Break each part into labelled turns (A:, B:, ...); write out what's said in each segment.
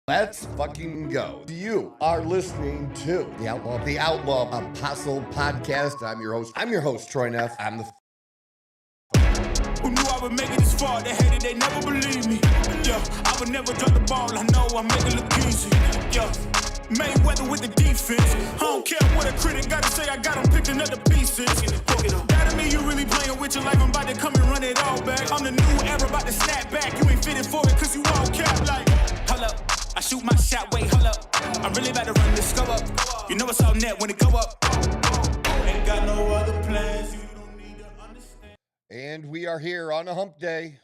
A: Let's fucking go. You are listening to the Outlaw Apostle Podcast. I'm your host, Troy Neff. I'm the
B: Who knew I would make it this far? They hated, they never believe me. Yeah, I would never drop the ball. I know I make it look easy. Yeah, Mayweather with the defense. I don't care what a critic gotta say. I got them picking up the pieces. That to me, you really playing with your life. I'm about to come and run it all back. I'm the new era, about to snap back. You ain't fitted for it, cause you all cap like. Hold up, I shoot my shot, wait, hold up. I'm really about to run this go up. You know it's all net when it go up. Ain't got no other plans. You don't need to understand.
A: And we are here on a hump day,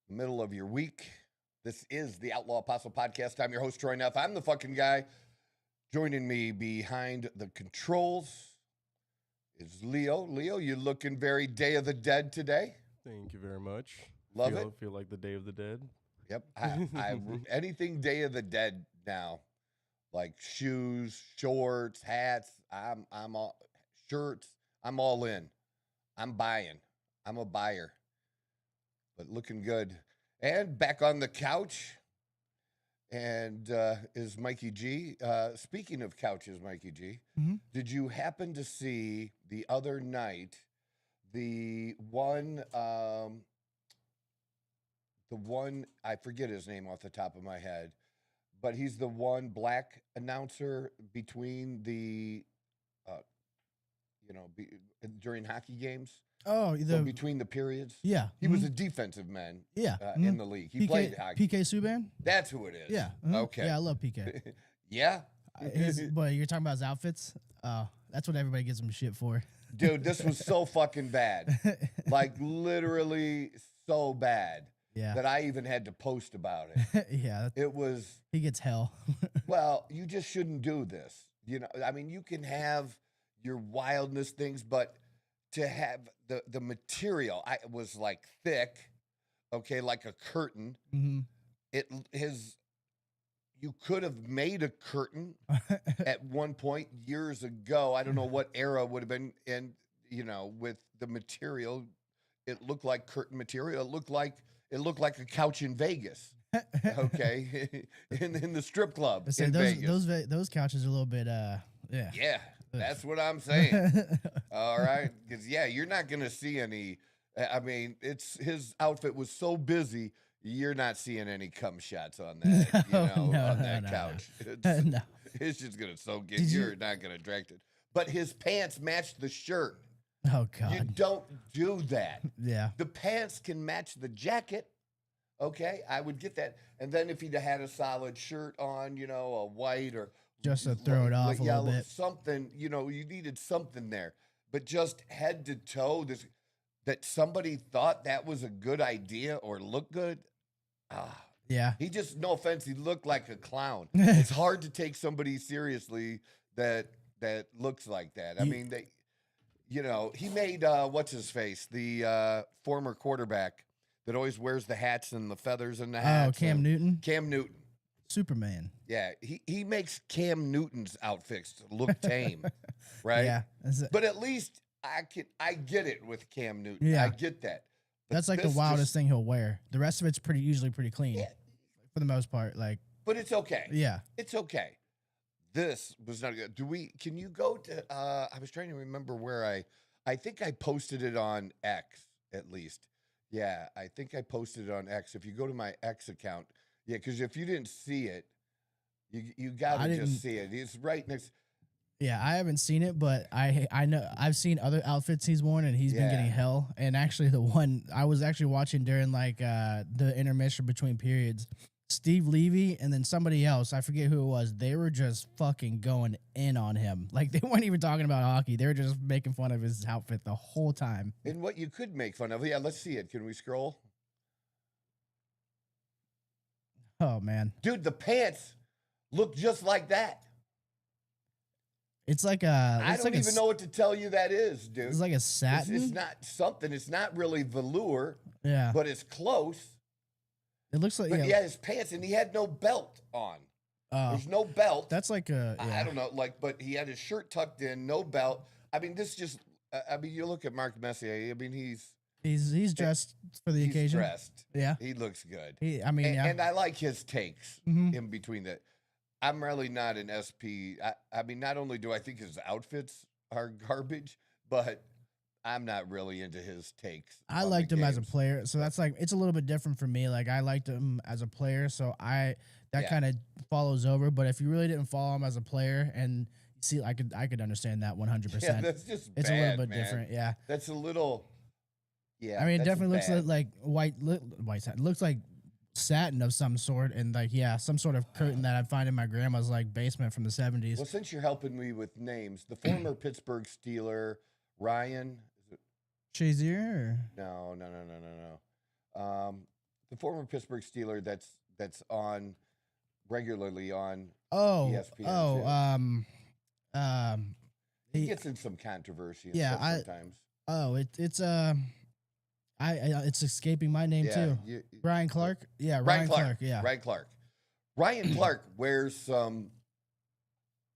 A: middle of your week. This is the Outlaw Apostle Podcast. I'm your host, Troy Neff. I'm the fucking guy. Joining me behind the controls is Leo. Leo, you're looking very Day of the Dead today.
C: Thank you very much.
A: Love it.
C: Feel like the Day of the Dead.
A: Yep. I anything Day of the Dead now, like shoes, shorts, hats. I'm all shirts. I'm all in. I'm buying. I'm a buyer. But looking good. And back on the couch, and is Mikey G. Speaking of couches, Mikey G, did you happen to see the other night the one, I forget his name off the top of my head, but he's the one black announcer between the, during hockey games?
D: Oh,
A: So between the periods?
D: yeah.
A: He was a defensive man in the league. He played hockey.
D: PK Subban?
A: That's who it is.
D: Yeah.
A: Okay.
D: Yeah, I love PK.
A: Yeah?
D: But you're talking about his outfits? That's what everybody gives him shit for.
A: Dude, this was so fucking bad. Like, literally so bad
D: Yeah.
A: that I even had to post about it.
D: Yeah.
A: It was,
D: He gets hell.
A: well, you just shouldn't do this. You know, I mean, you can have your wildness things, but to have the material, I was like thick, okay, like a curtain.
D: Mhm.
A: You could have made a curtain at one point years ago. I don't know what era would have been, and with the material, it looked like curtain material. It looked like a couch in Vegas. Okay, in the strip club
D: So
A: in Vegas.
D: those couches are a little bit yeah.
A: Yeah, that's what I'm saying. All right, because you're not gonna see any. I mean, his outfit was so busy. You're not seeing any cum shots on that, on that couch.
D: No.
A: It's just gonna soak in. You're not gonna direct it. But his pants matched the shirt.
D: Oh God.
A: You don't do that.
D: Yeah.
A: The pants can match the jacket. Okay, I would get that. And then if he'd had a solid shirt on, a white or
D: Just to throw it off a little bit.
A: something, you needed something there. But just head to toe, that somebody thought that was a good idea or looked good.
D: Yeah.
A: He just, no offense, he looked like a clown. It's hard to take somebody seriously that looks like that. I mean, he made, what's his face, the former quarterback that always wears the hats and the feathers and the hats.
D: Oh, Cam Newton?
A: Cam Newton.
D: Superman.
A: Yeah, he makes Cam Newton's outfits look tame, right?
D: Yeah.
A: But at least I get it with Cam Newton.
D: Yeah.
A: I get that. But
D: That's like the
A: this
D: wildest thing he'll wear. The rest of it's usually pretty clean.
A: Yeah.
D: For the most part. Like,
A: But it's okay.
D: yeah.
A: It's okay. This was not good. Can you go to, I was trying to remember where I think I posted it on X at least. Yeah, I think I posted it on X. If you go to my X account, yeah, because if you didn't see it, you got to just see it. It's right next.
D: Yeah, I haven't seen it, but I know I've seen other outfits he's worn, and he's been getting hell. And actually, the one I was actually watching during like the intermission between periods, Steve Levy and then somebody else, I forget who it was. They were just fucking going in on him. Like they weren't even talking about hockey. They were just making fun of his outfit the whole time.
A: And what you could make fun of, let's see it. Can we scroll?
D: Oh man,
A: Dude, the pants look just like that.
D: it's like
A: I don't even know what to tell you that is, dude.
D: It's like a satin.
A: It's not something. It's not really velour,
D: Yeah,
A: but it's close.
D: it looks like
A: But his pants, and he had no belt on.
D: Oh,
A: There's no belt.
D: that's like a. Yeah.
A: I don't know, but he had his shirt tucked in, no belt. I mean, this just. I mean, you look at Mark Messier. I mean, he's
D: He's dressed for the
A: He's
D: occasion.
A: dressed.
D: Yeah.
A: He looks good.
D: And
A: I like his takes
D: Mhm.
A: in between that. I'm really not an SP. I mean, not only do I think his outfits are garbage, but I'm not really into his takes.
D: I
A: on the
D: liked him as a
A: games.
D: player, so that's like it's a little bit different for me. Like I liked him as a player, so that
A: Yeah.
D: kind of follows over. But if you really didn't follow him as a player, and see, I could understand that 100%.
A: Yeah, that's just
D: It's
A: bad,
D: a little bit
A: man.
D: different, yeah.
A: That's a little. Yeah,
D: I mean, it
A: that's
D: definitely looks
A: bad.
D: like white satin. It looks like satin of some sort, and like some sort of curtain that I'd find in my grandma's like basement from the 70s.
A: Well, since you're helping me with names, the former Pittsburgh Steeler Ryan. Is it,
D: Shazier?
A: no. The former Pittsburgh Steeler that's on regularly on. ESPN He gets in some controversy. And
D: Yeah,
A: stuff sometimes.
D: It's escaping my name too. Ryan Clark? Yeah, Ryan Clark. Yeah.
A: Ryan Clark. Ryan Clark wears some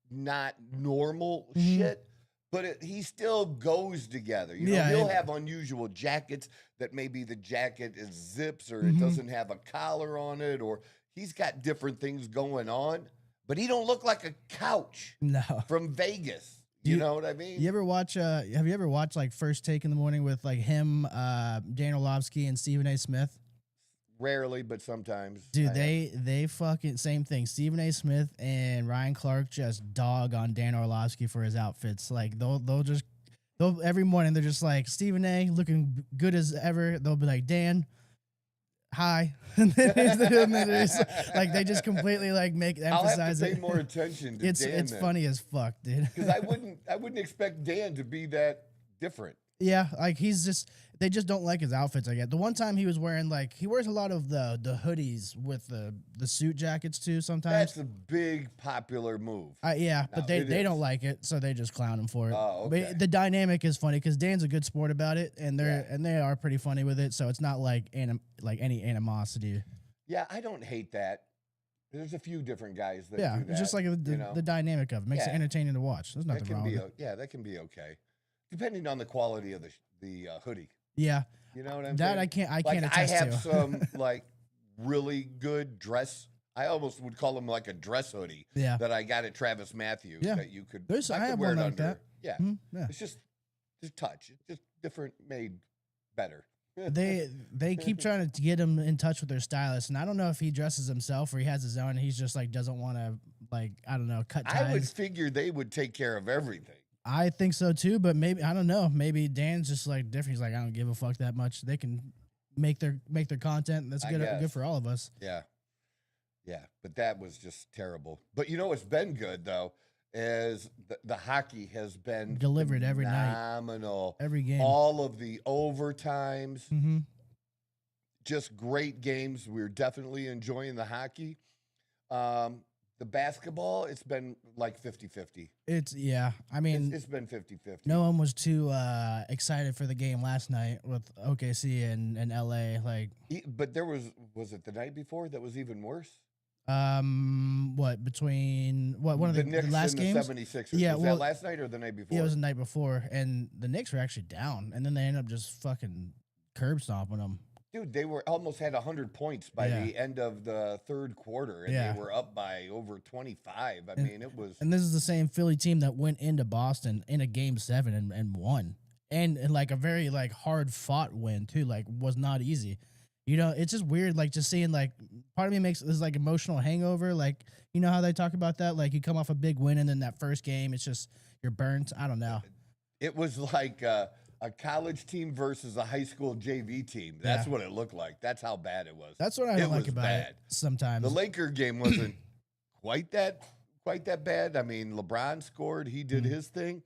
A: not normal shit, but he still goes together. You know,
D: Yeah,
A: he'll have unusual jackets that maybe the jacket is zips or it doesn't have a collar on it, or he's got different things going on, but he don't look like a couch
D: No.
A: from Vegas. You know what I mean?
D: You ever watch have you ever watched like First Take in the Morning with like him, Dan Orlovsky and Stephen A. Smith?
A: Rarely, but sometimes.
D: Dude,
A: I have.
D: they fucking same thing. Stephen A. Smith and Ryan Clark just dog on Dan Orlovsky for his outfits. Like they'll every morning they're just like, Stephen A. looking good as ever. They'll be like, Dan, hi. and then like they just completely like
A: I'll have
D: emphasize
A: to pay
D: it.
A: more attention to
D: It's
A: Dan.
D: funny as fuck, dude.
A: Because I wouldn't expect Dan to be that different.
D: Yeah, like they just don't like his outfits. I get the one time he was wearing he wears a lot of the hoodies with the suit jackets too. Sometimes
A: That's a big popular move.
D: yeah,
A: No,
D: but
A: it
D: they don't
A: is.
D: like it, so they just clown him for it.
A: Oh, okay.
D: But the dynamic is funny because Dan's a good sport about it, and they are pretty funny with it. So it's not like any animosity.
A: Yeah, I don't hate that. There's a few different guys that
D: Yeah,
A: do that.
D: it's just like the dynamic of it makes it
A: Yeah.
D: entertaining to watch. There's
A: that
D: nothing
A: can
D: wrong
A: be
D: with it.
A: that can be okay, depending on the quality of the hoodie.
D: Yeah,
A: You know what I'm
D: that
A: saying?
D: I can't
A: Like,
D: attest
A: I have
D: to.
A: some really good dress. I almost would call them like a dress hoodie.
D: Yeah.
A: That I got at Travis Matthews.
D: Yeah.
A: That you could.
D: I
A: could
D: have
A: wear
D: one
A: it
D: like
A: under.
D: that.
A: Yeah.
D: Yeah.
A: It's just touch. It's just different, made better.
D: They keep trying to get him in touch with their stylist, and I don't know if he dresses himself or he has his own. And he's just doesn't want to I don't know, cut ties.
A: I would figure they would take care of everything.
D: I think so too, but maybe I don't know. Maybe Dan's just different. He's like, I don't give a fuck that much. They can make their content. That's
A: I
D: good
A: guess.
D: for all of us.
A: Yeah. Yeah. But that was just terrible. But you know what's been good though is the hockey has been
D: Delivered every night.
A: phenomenal.
D: Every game.
A: All of the overtimes,
D: Mm-hmm.
A: just great games. We're definitely enjoying the hockey. The basketball, it's been like 50-50.
D: I mean,
A: It's been 50-50.
D: no one was too excited for the game last night with OKC and LA.
A: But there was it the night before that was even worse?
D: Between one of the
A: Knicks
D: last
A: and
D: games?
A: the 76ers.
D: Yeah,
A: was
D: well,
A: that last night or the night before?
D: Yeah, it was the night before, and the Knicks were actually down, and then they ended up just fucking curb stomping them.
A: Dude, they were almost had 100 points by the end of the third quarter, and they were up by over 25. I mean, it was.
D: And this is the same Philly team that went into Boston in a game 7 and won, and a very hard fought win too. Was not easy. You know, it's just weird. Just seeing part of me makes this emotional hangover. You know how they talk about that. You come off a big win, and then that first game, it's just you're burnt. I don't know.
A: It was like a college team versus a high school JV team. That's what it looked like. That's how bad it was.
D: That's what I don't like about it. Sometimes
A: the Laker game wasn't quite that bad. I mean, LeBron scored. He did his thing.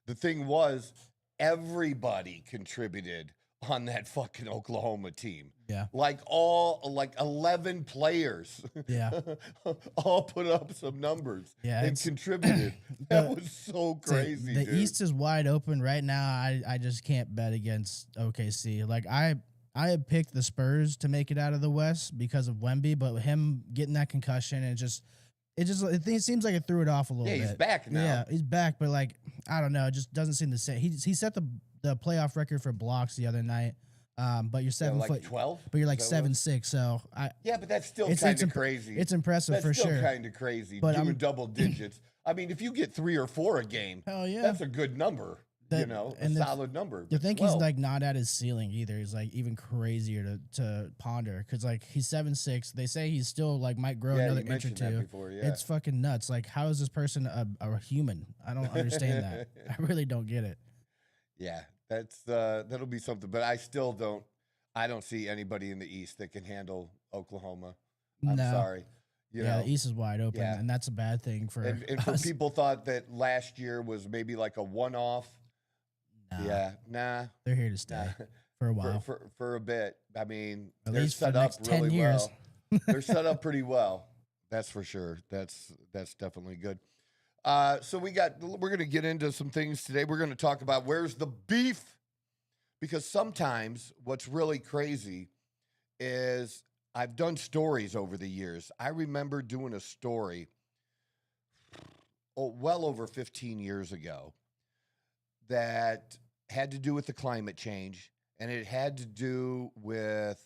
A: The thing was, everybody contributed on that fucking Oklahoma team.
D: Yeah.
A: 11 players.
D: Yeah.
A: all put up some numbers.
D: Yeah,
A: and contributed. That was so crazy.
D: The
A: dude.
D: East is wide open right now. I just can't bet against OKC. I had picked the Spurs to make it out of the West because of Wemby, but him getting that concussion and it seems like it threw it off a little bit.
A: Yeah, he's back now.
D: Yeah, he's back, but I don't know. It just doesn't seem the same. He set the playoff record for blocks the other night. But you're 7
A: like
D: foot
A: 12.
D: But you're like
A: Is that what it
D: 7'6". So
A: Yeah, but that's still
D: it's
A: kind of
D: imp-
A: crazy.
D: it's impressive
A: That's
D: for
A: still
D: sure.
A: kind of crazy.
D: But
A: Doing double digits. I mean, if you get 3 or 4 a game,
D: hell yeah,
A: that's a good number.
D: That-
A: you know, a
D: and the-
A: solid number.
D: You
A: But
D: think
A: 12,
D: he's like not at his ceiling either. He's like even crazier to ponder because like he's 7'6". They say he's still like might grow
A: yeah,
D: another
A: you
D: inch or
A: mentioned that
D: two.
A: before. Yeah,
D: It's fucking nuts. Like how is this person a human? I don't understand that. I really don't get it.
A: yeah, that'll be something. But I still don't. I don't see anybody in the East that can handle Oklahoma. I'm
D: No.
A: sorry. You
D: Yeah,
A: know,
D: the East is wide open,
A: yeah.
D: and that's a bad thing for
A: and for
D: us.
A: people thought that last year was maybe like a one-off.
D: Nah,
A: Yeah, nah,
D: they're here to stay
A: nah.
D: for a while.
A: For a bit. I mean,
D: At
A: they're
D: least for
A: set
D: the
A: up
D: next 10
A: really
D: years.
A: well. They're set up pretty well. That's for sure. That's definitely good. So we're going to get into some things today. We're going to talk about where's the beef, because sometimes what's really crazy is I've done stories over the years. I remember doing a story well over 15 years ago that had to do with the climate change, and it had to do with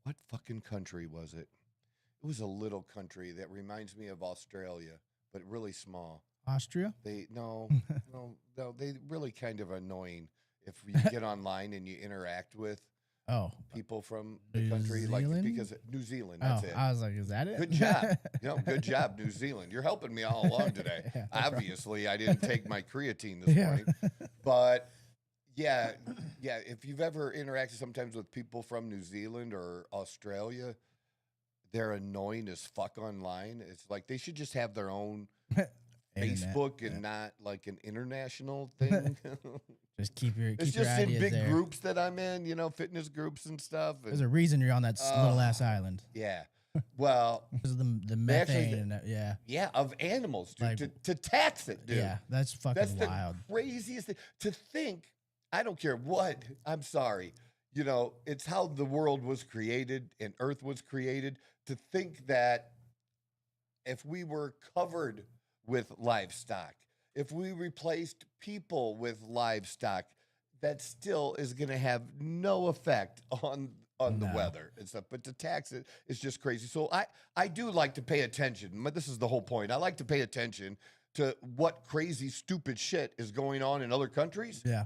A: what fucking country was it? It was a little country that reminds me of Australia, but really small.
D: Austria?
A: No, they really kind of annoying if you get online and you interact with
D: Oh,
A: people from the
D: New
A: country,
D: Zealand?
A: like because New Zealand. That's
D: oh,
A: it.
D: I was like, is that it?
A: Good job. Good job, New Zealand. You're helping me all along today.
D: Yeah, no problem.
A: Obviously, I didn't take my creatine this
D: Yeah.
A: morning, but yeah. If you've ever interacted sometimes with people from New Zealand or Australia, they're annoying as fuck online. It's like they should just have their own
D: Internet,
A: Facebook
D: yeah.
A: and not like an international thing.
D: Just keep your
A: It's
D: keep your
A: just in
D: ideas
A: big
D: there.
A: groups that I'm in, fitness groups and stuff. And,
D: There's a reason you're on that little ass island.
A: yeah. Well,
D: Because of the
A: They actually-
D: methane and that, yeah.
A: yeah, of animals, dude.
D: Like-
A: to tax it, dude.
D: Yeah, that's fucking
A: That's the
D: wild.
A: craziest thing. To think, I don't care what, I'm sorry. It's how the world was created and Earth was created. To think that if we were covered with livestock, if we replaced people with livestock, that still is going to have no effect on the
D: No.
A: weather and stuff. But to tax it is just crazy. So I do like to pay attention. But this is the whole point. I like to pay attention to what crazy, stupid shit is going on in other countries
D: Yeah.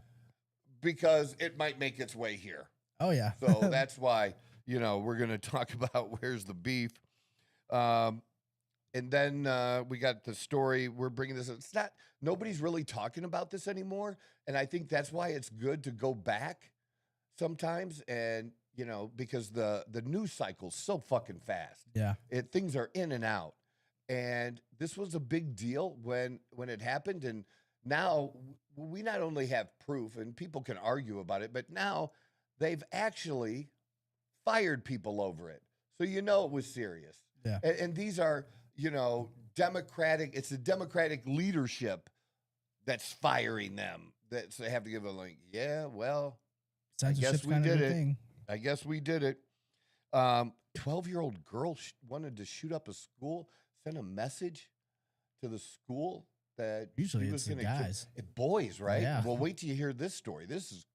A: because it might make its way here.
D: Oh yeah.
A: So that's why, we're going to talk about where's the beef. And then we got the story. We're bringing this. It's not, nobody's really talking about this anymore. And I think that's why it's good to go back sometimes. And, because the news cycle's so fucking fast.
D: Yeah.
A: Things are in and out. And this was a big deal when it happened. And now we not only have proof, and people can argue about it, but now they've actually fired people over it. So it was serious.
D: Yeah.
A: And these are, Democratic, it's the Democratic leadership that's firing them. That's they have to give a link. Yeah, well,
D: Censorship's
A: we
D: kind of
A: did
D: a
A: it.
D: thing.
A: I guess we did it. 12-year-old girl wanted to shoot up a school, send a message to the school that
D: Usually
A: she
D: it's
A: was
D: the
A: going to
D: guys.
A: boys, right?
D: Yeah.
A: Well, wait till you hear this story. This is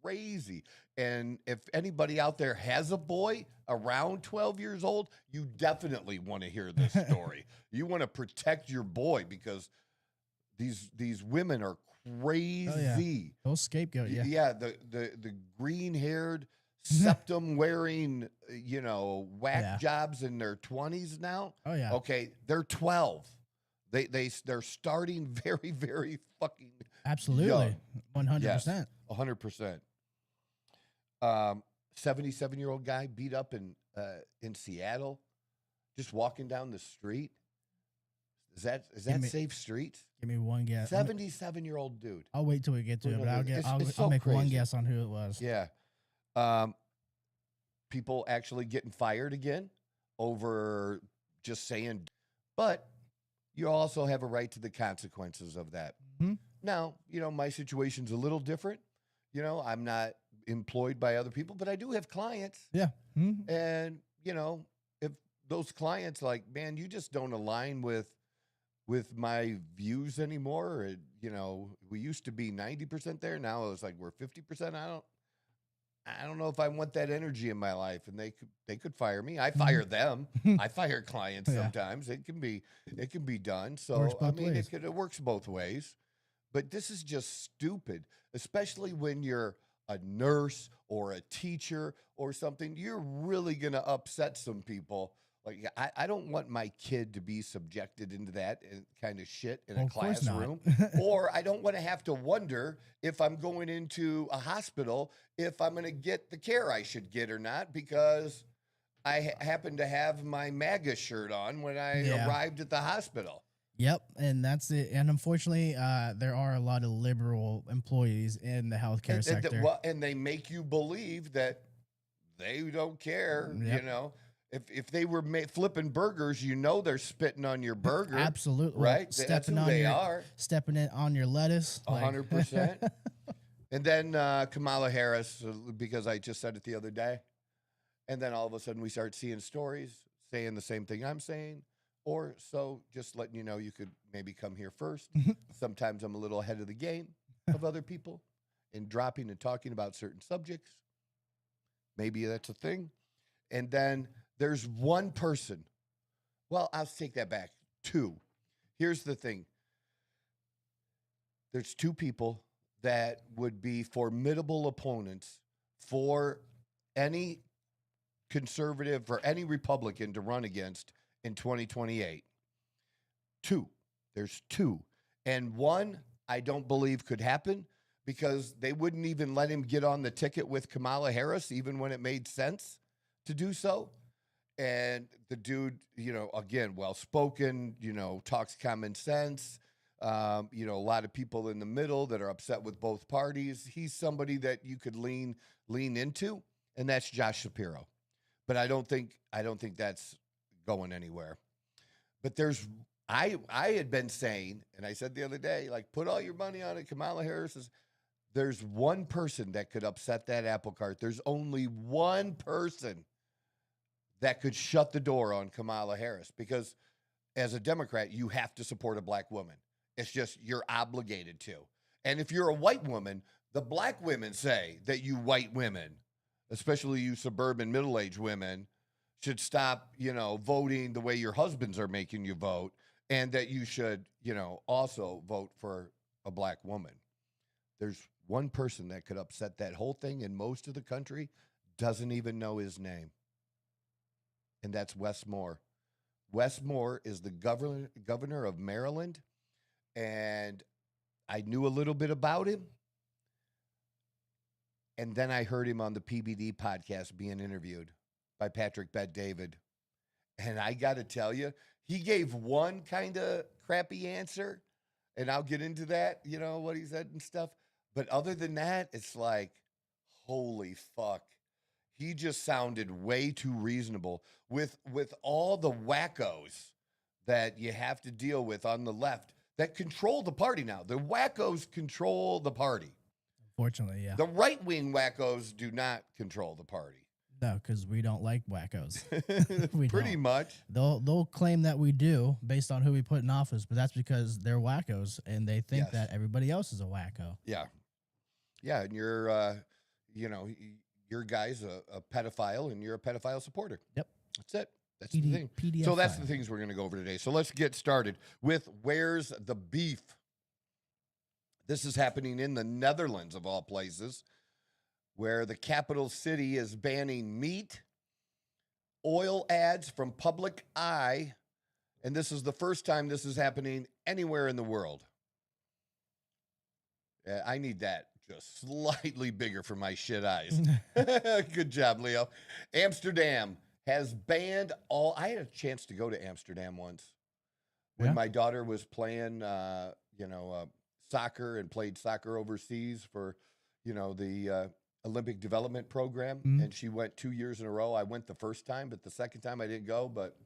A: crazy. And if anybody out there has a boy around 12 years old, you definitely want to hear this story. You want to protect your boy because these women are crazy.
D: Those scapegoat. Yeah.
A: Yeah, the green-haired, septum-wearing, whack
D: Yeah.
A: jobs in their 20s now.
D: Oh yeah.
A: Okay, they're 12. They're starting very, very fucking
D: Absolutely.
A: young.
D: 100%.
A: Yes, 100%. 77-year-old guy beat up in Seattle, just walking down the street. Is that
D: me-
A: safe streets?
D: Give me one guess.
A: 77-year-old dude.
D: I'll wait till we get to it, but
A: It's
D: I'll
A: so
D: make one
A: crazy.
D: guess on who it was.
A: Yeah. People actually getting fired again over just saying, but you also have a right to the consequences of that.
D: Mhm.
A: Now, my situation's a little different. I'm not employed by other people, but I do have clients.
D: Yeah. Mhm.
A: And, if those clients like, man, you just don't align with my views anymore. We used to be 90% there. Now it's like we're 50%. I don't know if I want that energy in my life, and they could fire me. I fire them. I fire clients
D: Yeah.
A: sometimes. It can be done.
D: Works
A: So I
D: both
A: mean,
D: ways.
A: it works both ways. But this is just stupid, especially when you're a nurse or a teacher or something. You're really gonna upset some people. Like I don't want my kid to be subjected into that kind of shit in
D: Well,
A: a
D: of course not.
A: classroom, or I don't want to have to wonder if I'm going into a hospital if I'm going to get the care I should get or not because I happen to have my MAGA shirt on when I
D: Yeah.
A: arrived at the hospital.
D: Yep, and that's it. And unfortunately, there are a lot of liberal employees in the healthcare sector.
A: And they make you believe that they don't care,
D: Yep.
A: you know. If they were flipping burgers, you know they're spitting on your burger.
D: Absolutely,
A: Right? That's
D: Stepping
A: who
D: on
A: they
D: your,
A: are.
D: stepping it on your lettuce.
A: 100%. And then Kamala Harris, because I just said it the other day. And then all of a sudden we start seeing stories saying the same thing I'm saying. Or so just letting you know you could maybe come here first. Sometimes I'm a little ahead of the game of other people in dropping and talking about certain subjects. Maybe that's a thing. And then there's one person. Well, I'll take that back. Two. Here's the thing. There's two people that would be formidable opponents for any conservative or any Republican to run against in 2028. Two. There's two. And one, I don't believe could happen because they wouldn't even let him get on the ticket with Kamala Harris, even when it made sense to do so. And the dude, you know, again, well-spoken, you know, talks common sense. You know, a lot of people in the middle that are upset with both parties. He's somebody that you could lean into, and that's Josh Shapiro. But I don't think that's going anywhere. But I had been saying, and I said the other day, like, put all your money on it. Kamala Harris is. There's one person that could upset that apple cart. There's only one person that could shut the door on Kamala Harris because as a Democrat, you have to support a black woman. It's just you're obligated to. And if you're a white woman, the black women say that you white women, especially you suburban middle-aged women, should stop, you know, voting the way your husbands are making you vote, and that you should, you know, also vote for a black woman. There's one person that could upset that whole thing, and most of the country doesn't even know his name. And that's Wes Moore. Wes Moore is the governor of Maryland, and I knew a little bit about him. And then I heard him on the PBD podcast being interviewed by Patrick Bet-David. And I got to tell you, he gave one kind of crappy answer, and I'll get into that, you know, what he said and stuff. But other than that, it's like, holy fuck. He just sounded way too reasonable with all the wackos that you have to deal with on the left that control the party now. The wackos control the party.
D: Unfortunately, yeah.
A: The right-wing wackos do not control the party.
D: No, because we don't like wackos.
A: Pretty much.
D: They'll claim that we do based on who we put in office, but that's because they're wackos and they think
A: Yes.
D: that everybody else is a wacko.
A: Yeah. Yeah, and you're, you know, your guy's a pedophile and you're a pedophile supporter.
D: Yep.
A: That's it. That's the thing.
D: PDF
A: So that's
D: file.
A: the things we're going to go over today. So let's get started with Where's the Beef? This is happening in the Netherlands, of all places, where the capital city is banning meat, oil ads from public eye, and this is the first time this is happening anywhere in the world. I need that just slightly bigger for my shit eyes. Good job, Leo. Amsterdam has banned all. I had a chance to go to Amsterdam once when
D: Yeah?
A: my daughter was playing, soccer and played soccer overseas for, the Olympic Development Program.
D: Mhm.
A: And she went 2 years in a row. I went the first time, but the second time I didn't go. But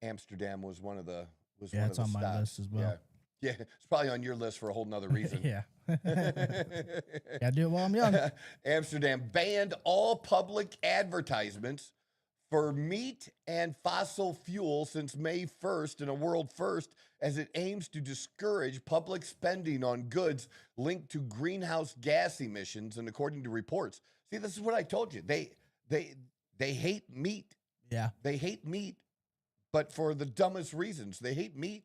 A: Amsterdam was one of the
D: it's on my
A: stops.
D: list as well.
A: Yeah, it's probably on your list for a whole nother reason.
D: Yeah. Gotta do it while I'm young.
A: Amsterdam banned all public advertisements for meat and fossil fuel since May 1st in a world first as it aims to discourage public spending on goods linked to greenhouse gas emissions. And according to reports, see, this is what I told you. They hate meat.
D: Yeah.
A: They hate meat, but for the dumbest reasons. They hate meat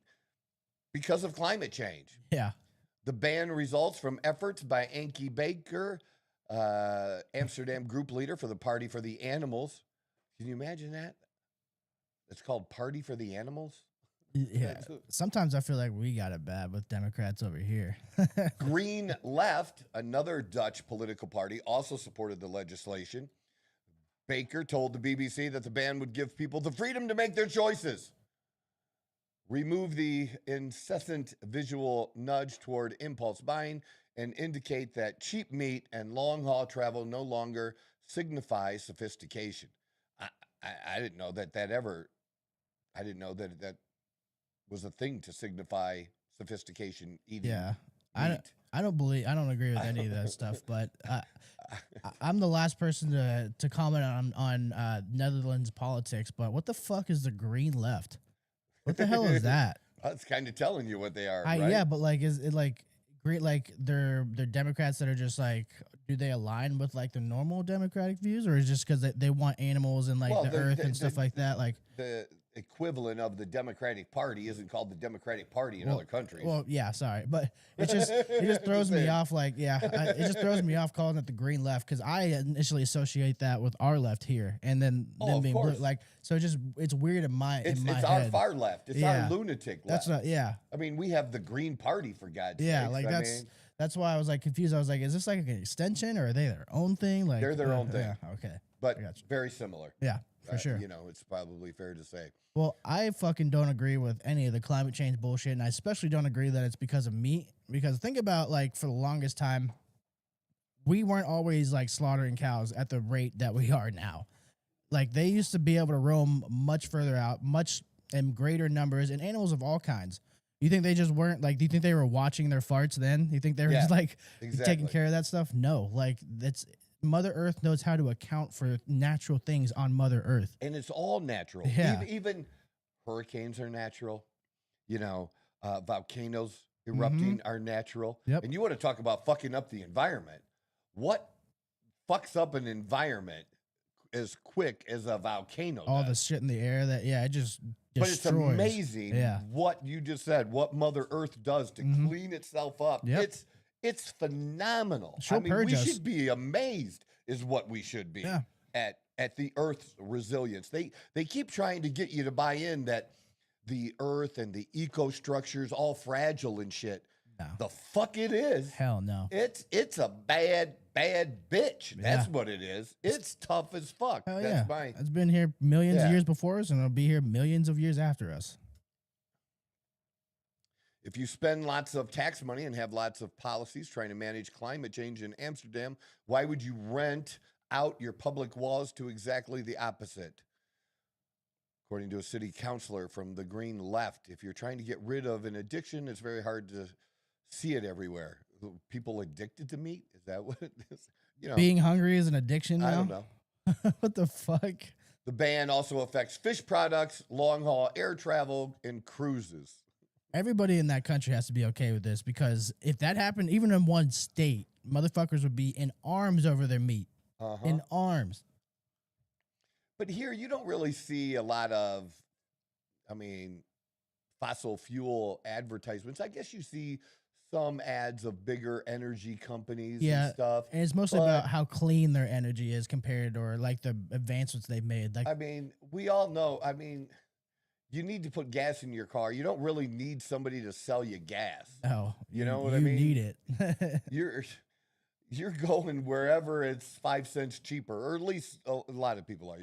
A: because of climate change.
D: Yeah.
A: The ban results from efforts by Ankie Baker, Amsterdam group leader for the Party for the Animals. Can you imagine that? It's called Party for the Animals.
D: Yeah. Sometimes I feel like we got it bad with Democrats over here.
A: Green Left, another Dutch political party, also supported the legislation. Baker told the BBC that the ban would give people the freedom to make their choices, remove the incessant visual nudge toward impulse buying, and indicate that cheap meat and long-haul travel no longer signify sophistication. I didn't know that I didn't know that was a thing to signify sophistication eating.
D: Yeah.
A: Meat.
D: I don't agree with any of that stuff, but I'm the last person to comment on Netherlands politics, but what the fuck is the Green Left? What the hell is that?
A: That's kind of telling you what they are, right?
D: Yeah, but like, is it like great? Like they're Democrats that are just like, do they align with like the normal Democratic views, or is it just because they want animals and like the earth and stuff like that? Like
A: the equivalent of the Democratic Party isn't called the Democratic Party in other countries.
D: Well, yeah, sorry, but it just throws me off. Like, it just throws me off calling it the Green Left because I initially associate that with our left here, and then them being blue, like, so it's weird in my
A: it's
D: head.
A: Our far left. It's our lunatic left.
D: That's not. Yeah.
A: I mean, we have the Green Party for God's sake.
D: Yeah, like that's why I was like confused. I was like, is this like an extension or are they their own thing? Like
A: they're their own thing.
D: Yeah, okay,
A: but very similar.
D: Yeah, for sure.
A: You know, it's probably fair to say.
D: Well, I fucking don't agree with any of the climate change bullshit, and I especially don't agree that it's because of meat. Because think about, like, for the longest time, we weren't always, like, slaughtering cows at the rate that we are now. Like, they used to be able to roam much further out, much in greater numbers, and animals of all kinds. You think they just weren't, like, do you think they were watching their farts then? You think they were just, like, taking care of that stuff? No. Like, that's... Mother Earth knows how to account for natural things on Mother Earth.
A: And it's all natural.
D: Yeah.
A: Even hurricanes are natural. You know, volcanoes erupting are natural.
D: Yep.
A: And you want to talk about fucking up the environment. What fucks up an environment as quick as a volcano
D: All
A: does?
D: the shit in the air that, it just destroys.
A: But it's amazing what you just said, what Mother Earth does to clean itself up.
D: Yep.
A: It's phenomenal.
D: She'll purge us.
A: We should be amazed is what we should be at the Earth's resilience. They keep trying to get you to buy in that the Earth and the eco structure is all fragile and shit.
D: No.
A: The fuck it is.
D: Hell no.
A: It's a bad bitch. That's what it is. It's tough as fuck.
D: Hell
A: That's
D: It's been here millions of years before us, and it'll be here millions of years after us.
A: If you spend lots of tax money and have lots of policies trying to manage climate change in Amsterdam, why would you rent out your public walls to exactly the opposite? According to a city councilor from the Green Left, if you're trying to get rid of an addiction, it's very hard to see it everywhere. People addicted to meat? Is that what it is? You know,
D: being hungry is an addiction now?
A: I don't know.
D: What the fuck?
A: The ban also affects fish products, long-haul air travel, and cruises.
D: Everybody in that country has to be okay with this because if that happened, even in one state, motherfuckers would be in arms over their meat. In arms.
A: But here, you don't really see a lot of, fossil fuel advertisements. I guess you see some ads of bigger energy companies and stuff.
D: And it's mostly about how clean their energy is compared or like the advancements they've made. Like,
A: we all know, you need to put gas in your car. You don't really need somebody to sell you gas.
D: Oh,
A: you know what I mean?
D: You need it.
A: You're going wherever it's 5 cents cheaper, or at least a lot of people are.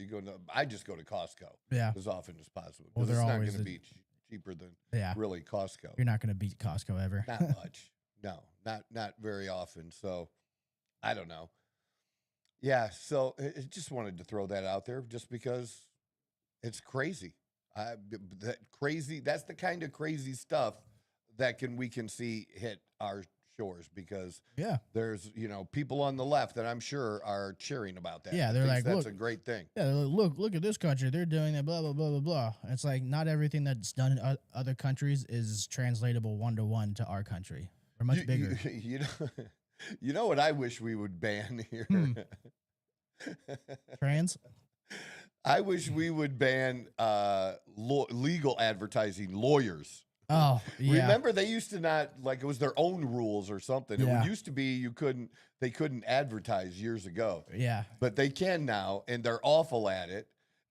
A: I just go to Costco as often as possible.
D: Well,
A: it's not going to be cheaper than really Costco.
D: You're not going to beat Costco ever.
A: Not much. No, not very often. So I don't know. Yeah. So I just wanted to throw that out there just because it's crazy. That's the kind of crazy stuff that we can see hit our shores because
D: Yeah.
A: there's, people on the left that I'm sure are cheering about that.
D: Yeah,
A: and
D: they're
A: thinks
D: like,
A: that's
D: look,
A: a great thing.
D: Yeah, look at this country. They're doing it, blah, blah, blah, blah, blah. And it's like not everything that's done in other countries is translatable 1-to-1 to our country. We're much bigger.
A: You know what I wish we would ban here?
D: Trans?
A: I wish we would ban legal advertising, lawyers.
D: Oh, yeah.
A: Remember, they used to not, like, it was their own rules or something.
D: Yeah.
A: It used to be they couldn't advertise years ago.
D: Yeah.
A: But they can now, and they're awful at it.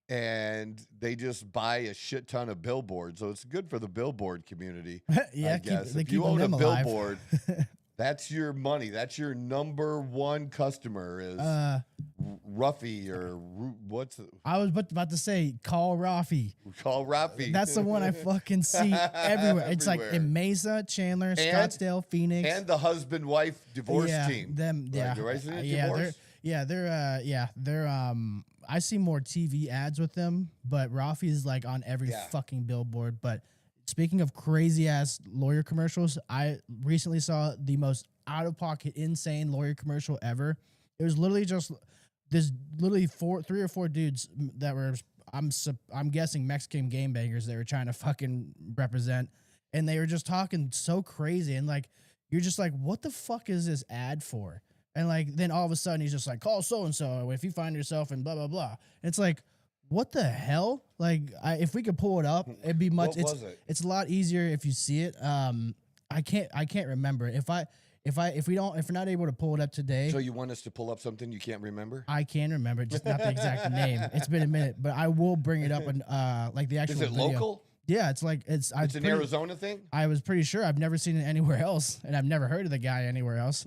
A: And they just buy a shit ton of billboards. So it's good for the billboard community.
D: Yeah,
A: I guess.
D: they
A: If you
D: keep
A: own a
D: them alive.
A: billboard, that's your money. That's your number one customer is Ruffy or what's it?
D: I was about to say, call Rafi.
A: Call Ruffy.
D: That's the one I fucking see everywhere. It's like in Mesa, Chandler, Scottsdale, Phoenix.
A: And the husband-wife divorce
D: yeah,
A: team.
D: Them, yeah. They're I see more TV ads with them, but Rafi's like on every fucking billboard. But speaking of crazy ass lawyer commercials, I recently saw the most out of pocket, insane lawyer commercial ever. It was literally just there's literally 3 or 4 dudes that were I'm guessing Mexican game bangers they were trying to fucking represent, and they were just talking so crazy, and like you're just like, what the fuck is this ad for? And like then all of a sudden he's just like, call so and so if you find yourself in blah blah blah. And it's like, what the hell? Like if we could pull it up, it'd be much. It's a lot easier if you see it. I can't remember if we're not able to pull it up today.
A: So you want us to pull up something you can't remember?
D: I can remember, just not the exact name. It's been a minute, but I will bring it up and like the actual.
A: Is it
D: video.
A: Local?
D: Yeah, it's like it's
A: an Arizona thing.
D: I was pretty sure. I've never seen it anywhere else, and I've never heard of the guy anywhere else.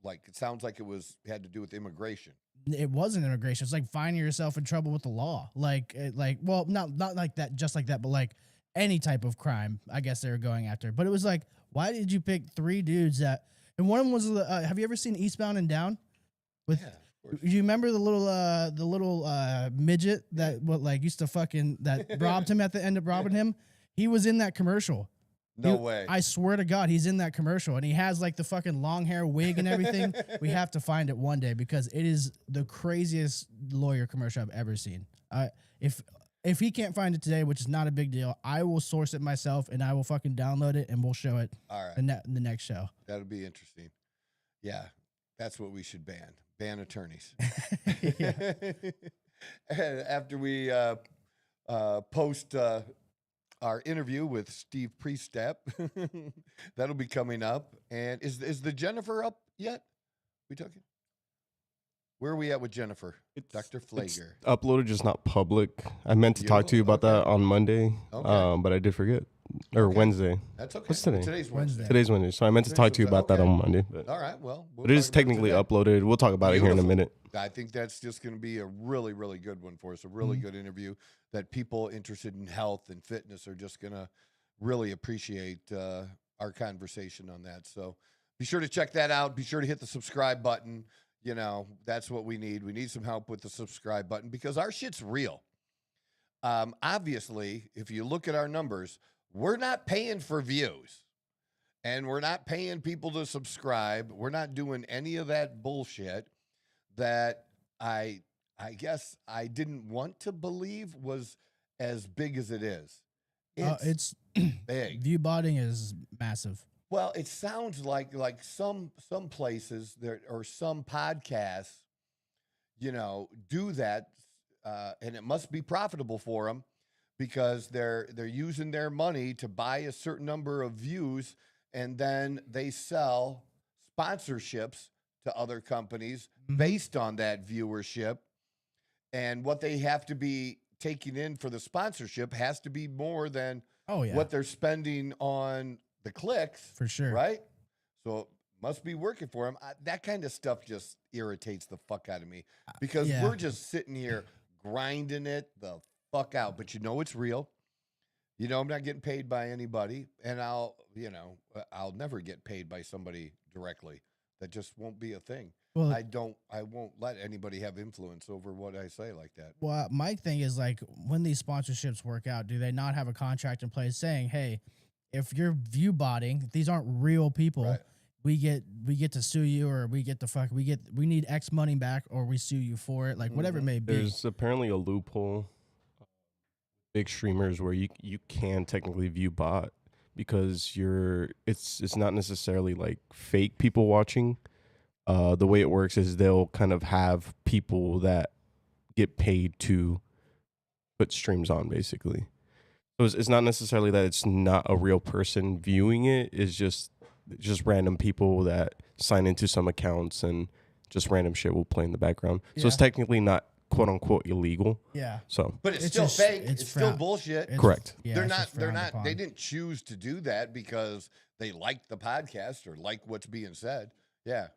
A: It sounds like it had to do with immigration.
D: It wasn't immigration. It's like finding yourself in trouble with the law. Well, not like that, just like that, but like any type of crime. I guess they were going after. But it was like, why did you pick 3 dudes that? And one of them was, have you ever seen Eastbound and Down? Do you remember the little midget that used to fucking that robbed him at the end of robbing him? He was in that commercial.
A: No way.
D: I swear to God, he's in that commercial, and he has like the fucking long hair wig and everything. We have to find it one day because it is the craziest lawyer commercial I've ever seen. If he can't find it today, which is not a big deal, I will source it myself and I will fucking download it and we'll show it.
A: All right.
D: The next show.
A: That'll be interesting. Yeah, that's what we should ban. Ban attorneys. After we post our interview with Steve Priestap, that'll be coming up. And is the Jennifer up yet? We talking? Where are we at with Jennifer? Dr. Flager.
C: Uploaded, just not public. I meant to talk to you about that on Monday, but I did forget. Or Wednesday.
A: That's okay.
C: What's today?
A: Today's Wednesday.
C: Today's Wednesday. So I meant to talk to you about that on Monday. But
A: all right, well.
C: It is technically uploaded. We'll talk about it here in a minute.
A: I think that's just going to be a really, really good one for us. A really good interview that people interested in health and fitness are just going to really appreciate our conversation on that. So be sure to check that out. Be sure to hit the subscribe button. You know, that's what we need. We need some help with the subscribe button because our shit's real. Obviously, if you look at our numbers, we're not paying for views and we're not paying people to subscribe. We're not doing any of that bullshit that I guess I didn't want to believe was as big as it is.
D: It's
A: big.
D: View botting is massive.
A: Well, it sounds like some places there or some podcasts, do that, and it must be profitable for them because they're using their money to buy a certain number of views, and then they sell sponsorships to other companies based on that viewership, and what they have to be taking in for the sponsorship has to be more than what they're spending on the clicks,
D: for sure,
A: right? So it must be working for them. That kind of stuff just irritates the fuck out of me because we're just sitting here grinding it the fuck out. But it's real. I'm not getting paid by anybody, and I'll never get paid by somebody directly. That just won't be a thing. Well, I won't let anybody have influence over what I say like that.
D: Well, my thing is like when these sponsorships work out, do they not have a contract in place saying, hey, if you're view botting, these aren't real people.
A: Right.
D: we get to sue you, or we need X money back, or we sue you for it, like whatever it may be.
C: There's apparently a loophole, big streamers, where you can technically view bot because it's not necessarily like fake people watching. The way it works is they'll kind of have people that get paid to put streams on, basically. So it's not necessarily that it's not a real person viewing it. It's just random people that sign into some accounts, and just random shit will play in the background. So it's technically not quote unquote illegal.
D: Yeah.
C: So,
A: but it's still fake. It's still bullshit.
C: Correct.
D: Yeah,
A: they're not. They didn't choose to do that because they like the podcast or like what's being said. Yeah.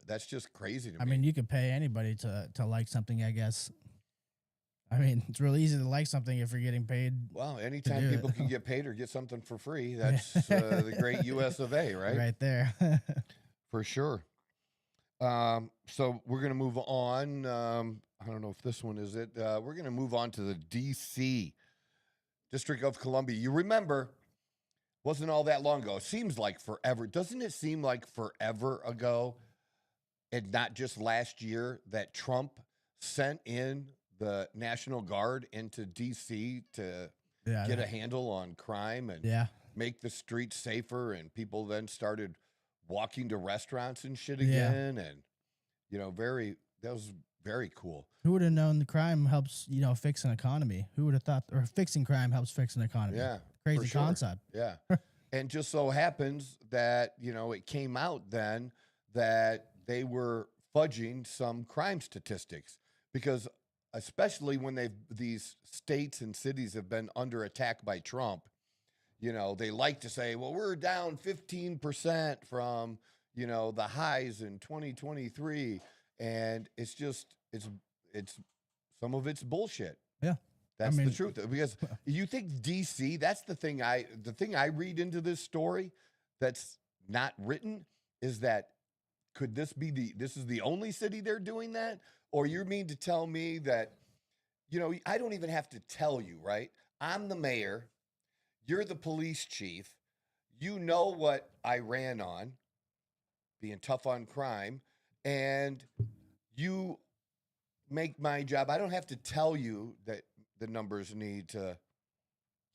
A: That's just crazy to me.
D: I mean, you could pay anybody to like something, I guess. I mean, it's really easy to like something if you're getting paid.
A: Well, anytime people can get paid or get something for free, that's the great US of A, right?
D: Right there.
A: For sure. So we're going to move on. I don't know if this one is it. We're going to move on to the D.C. District of Columbia. You remember, wasn't all that long ago. It seems like forever. Doesn't it seem like forever ago, and not just last year, that Trump sent in the National Guard into D.C. to get a handle on crime and make the streets safer, and people then started walking to restaurants and shit again, and that was very cool.
D: Who would have known the crime helps fix an economy? Who would have thought, or fixing crime helps fix an economy?
A: Yeah,
D: crazy concept.
A: Yeah, and just so happens that it came out then that they were fudging some crime statistics, because especially when these states and cities have been under attack by Trump, they like to say, well, we're down 15% from, the highs in 2023. And it's some of it's bullshit.
D: Yeah.
A: That's the truth. Because you think DC, that's the thing I read into this story that's not written is that, could this be this is the only city they're doing that? Or you mean to tell me that, I don't even have to tell you, right? I'm the mayor. You're the police chief. You know what I ran on, being tough on crime, and you make my job. I don't have to tell you that the numbers need to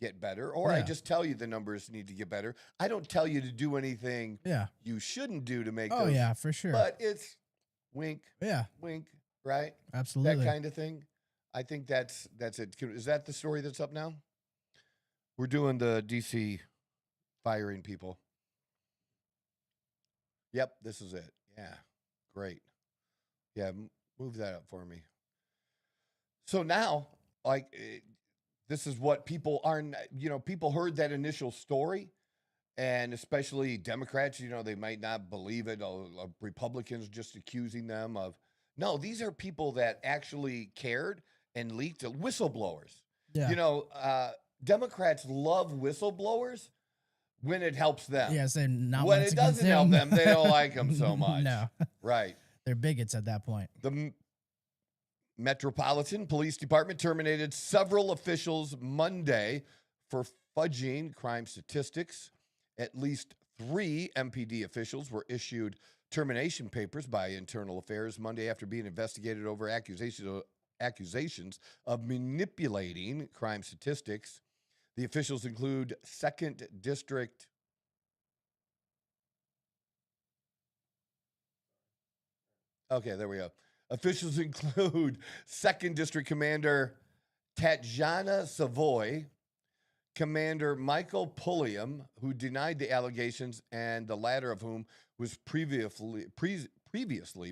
A: get better, or I just tell you the numbers need to get better. I don't tell you to do anything you shouldn't do to make those.
D: Oh, yeah, for sure.
A: But it's wink, wink, right?
D: Absolutely.
A: That kind of thing. I think that's it. Is that the story that's up now? We're doing the DC firing people. Yep, this is it. Yeah, great. Yeah, move that up for me. So now, this is what people aren't, people heard that initial story, and especially Democrats, they might not believe it. Republicans just accusing them of, no, these are people that actually cared and leaked, whistleblowers. Yeah. Democrats love whistleblowers when it helps them.
D: Yes, and not
A: when it doesn't help them, they don't like them so much.
D: No.
A: Right.
D: They're bigots at that point.
A: The Metropolitan Police Department terminated several officials Monday for fudging crime statistics. At least 3 MPD officials were issued termination papers by Internal Affairs Monday after being investigated over accusations of manipulating crime statistics. The officials include 2nd District Okay, there we go. Officials include 2nd District Commander Tatjana Savoy, Commander Michael Pulliam, who denied the allegations, and the latter of whom was previously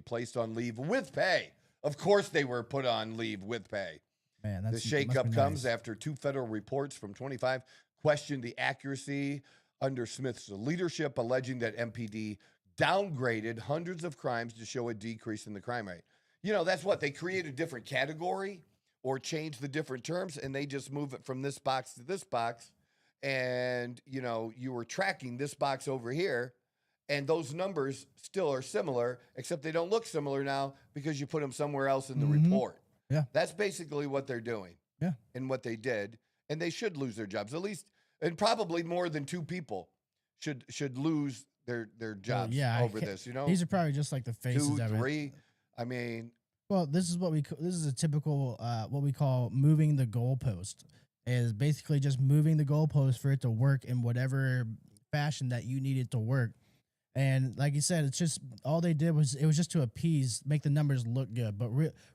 A: placed on leave with pay. Of course they were put on leave with pay.
D: Man,
A: the shakeup comes after 2 federal reports from 25 questioned the accuracy under Smith's leadership, alleging that MPD downgraded hundreds of crimes to show a decrease in the crime rate. That's what they create a different category or change the different terms, and they just move it from this box to this box. And, you were tracking this box over here, and those numbers still are similar, except they don't look similar now because you put them somewhere else in the report.
D: Yeah.
A: That's basically what they're doing.
D: Yeah.
A: And what they did. And they should lose their jobs. At least, and probably more than 2 people should lose their jobs over this. You know,
D: these are probably just like the faces
A: 2,
D: of it.
A: 3. I mean,
D: well, this is a typical what we call moving the goalpost. Is basically just moving the goalpost for it to work in whatever fashion that you need it to work. And like you said, it's just all they did was just to make the numbers look good. But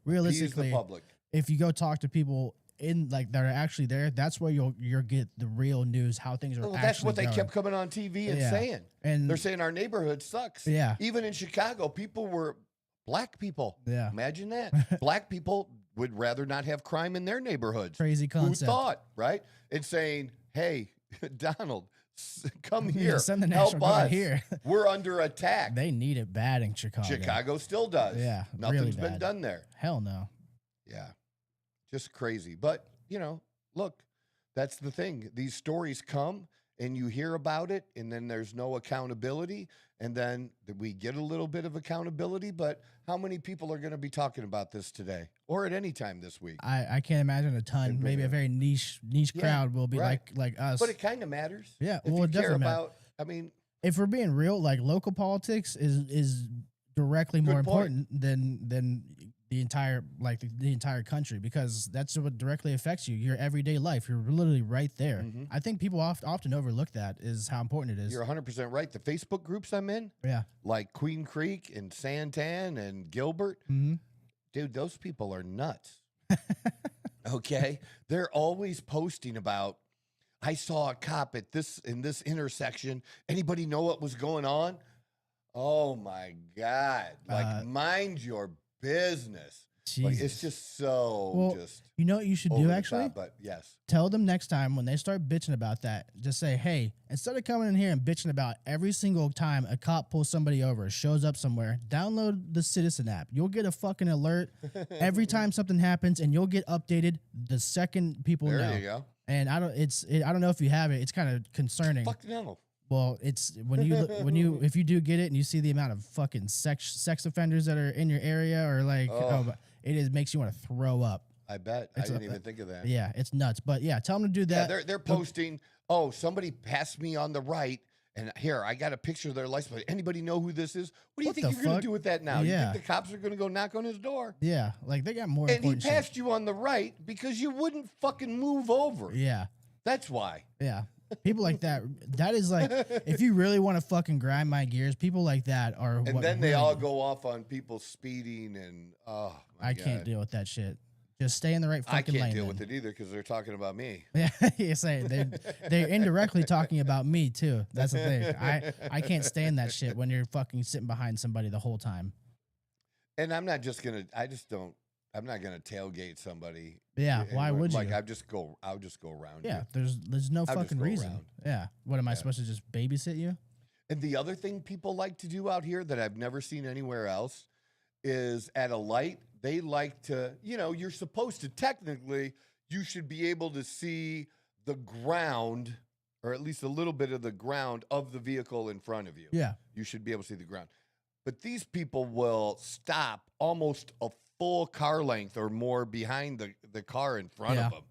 D: realistically,
A: the public.
D: If you go talk to people in like that are actually there, that's where you'll get the real news, how things are. Well,
A: that's what
D: going.
A: they kept coming on TV and saying. And they're saying our neighborhood sucks.
D: Yeah.
A: Even in Chicago, black people.
D: Yeah.
A: Imagine that. Black people would rather not have crime in their neighborhoods.
D: Crazy concept.
A: Who thought, right? And saying, hey, Donald, come here.
D: Send the
A: help
D: National Guard
A: us.
D: Here.
A: We're under attack.
D: They need it bad in Chicago.
A: Chicago still does.
D: Yeah.
A: Nothing's
D: really
A: been done there.
D: Hell no.
A: Yeah. Just crazy. But, look, that's the thing. These stories come and you hear about it, and then there's no accountability. And then we get a little bit of accountability, but how many people are going to be talking about this today or at any time this week?
D: I can't imagine a ton. Maybe a very niche crowd will be like us.
A: But it kind of matters.
D: Yeah,
A: if
D: well, it
A: care
D: doesn't
A: about. I mean,
D: if we're being real, like local politics is directly more important than the entire the entire country, because that's what directly affects you, your everyday life. You're literally right there.
A: Mm-hmm.
D: I think people often overlook that, is how important it is.
A: You're 100% right. The Facebook groups I'm in, like Queen Creek and Santan and Gilbert, dude, those people are nuts. Okay, they're always posting about, I saw a cop at in this intersection. Anybody know what was going on? Oh my God! Like, mind your business. Like, it's just so
D: you know what you should do, actually?
A: Top, but yes.
D: Tell them next time when they start bitching about that, just say, hey, instead of coming in here and bitching about every single time a cop pulls somebody over, shows up somewhere, download the Citizen app. You'll get a fucking alert every time something happens, and you'll get updated the second people know.
A: There you go.
D: And I don't know if you have it. It's kind of concerning.
A: Fuck no.
D: Well, it's if you do get it and you see the amount of fucking sex offenders that are in your area, or like, makes you want to throw up.
A: I bet. I didn't even think of that.
D: Yeah, it's nuts. But yeah, tell them to do that.
A: Yeah, they're posting, oh, somebody passed me on the right, and here, I got a picture of their license plate. Anybody know who this is? What do you think you're going to do with that now?
D: Yeah.
A: You think the cops are going to go knock on his door?
D: Yeah, like they got more
A: important
D: shit.
A: And he passed you on the right because you wouldn't fucking move over.
D: Yeah.
A: That's why.
D: Yeah. People like that is like, if you really want to fucking grind my gears, people like that are.
A: And then they all go off on people speeding, and
D: I can't deal with that shit. Just stay in the right fucking lane.
A: I can't deal with it either because they're talking about me.
D: Yeah, you say they're indirectly talking about me too. That's the thing. I can't stand that shit when you're fucking sitting behind somebody the whole time.
A: And I'm not just gonna. I'm not gonna tailgate somebody.
D: Yeah, why would you?
A: Like, I'll just go around.
D: Yeah, there's no fucking reason. Around. Yeah, what am I supposed to just babysit you?
A: And the other thing people like to do out here that I've never seen anywhere else is at a light, they like to, you're supposed to technically, you should be able to see the ground, or at least a little bit of the ground of the vehicle in front of you.
D: Yeah,
A: you should be able to see the ground. But these people will stop almost a full car length or more behind the car in front of them,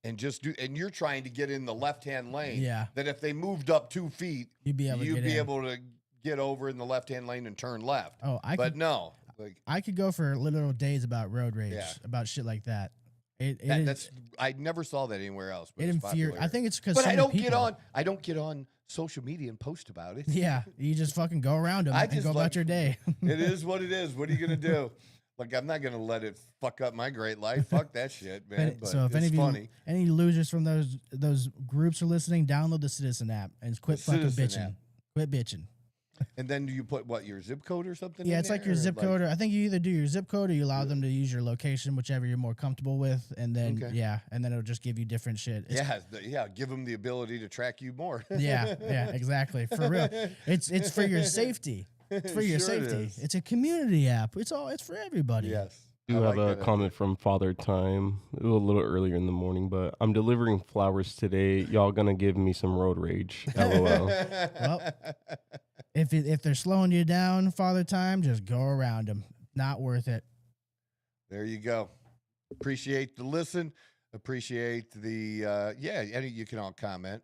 A: and and you're trying to get in the left-hand lane.
D: Yeah.
A: That if they moved up 2 feet, you'd be able to get over in the left-hand lane and turn left.
D: Oh, no. Like, I could go for literal days about road rage, about shit like that.
A: I never saw that anywhere else. But
D: I think it's because.
A: But I don't get on social media and post about it.
D: Yeah, you just fucking go around them and go about your day.
A: It is what it is. What are you gonna do? Like, I'm not gonna let it fuck up my great life. Fuck that shit, man. But
D: so if any losers from those groups are listening, download the Citizen app and quit fucking bitching. Quit bitching.
A: And then do you put your zip code or something?
D: Yeah, it's like your zip code. I think you either do your zip code or you allow them to use your location, whichever you're more comfortable with, and then and then it'll just give you different shit.
A: Give them the ability to track you more.
D: yeah, exactly. For real, it's for your safety. It's for your safety. It's a community app. It's for everybody.
A: Yes.
C: I have a comment from Father Time. A little earlier in the morning, but I'm delivering flowers today. Y'all gonna give me some road rage? LOL.
D: Well, if they're slowing you down, Father Time, just go around them. Not worth it.
A: There you go. Appreciate the listen. Appreciate the you can all comment.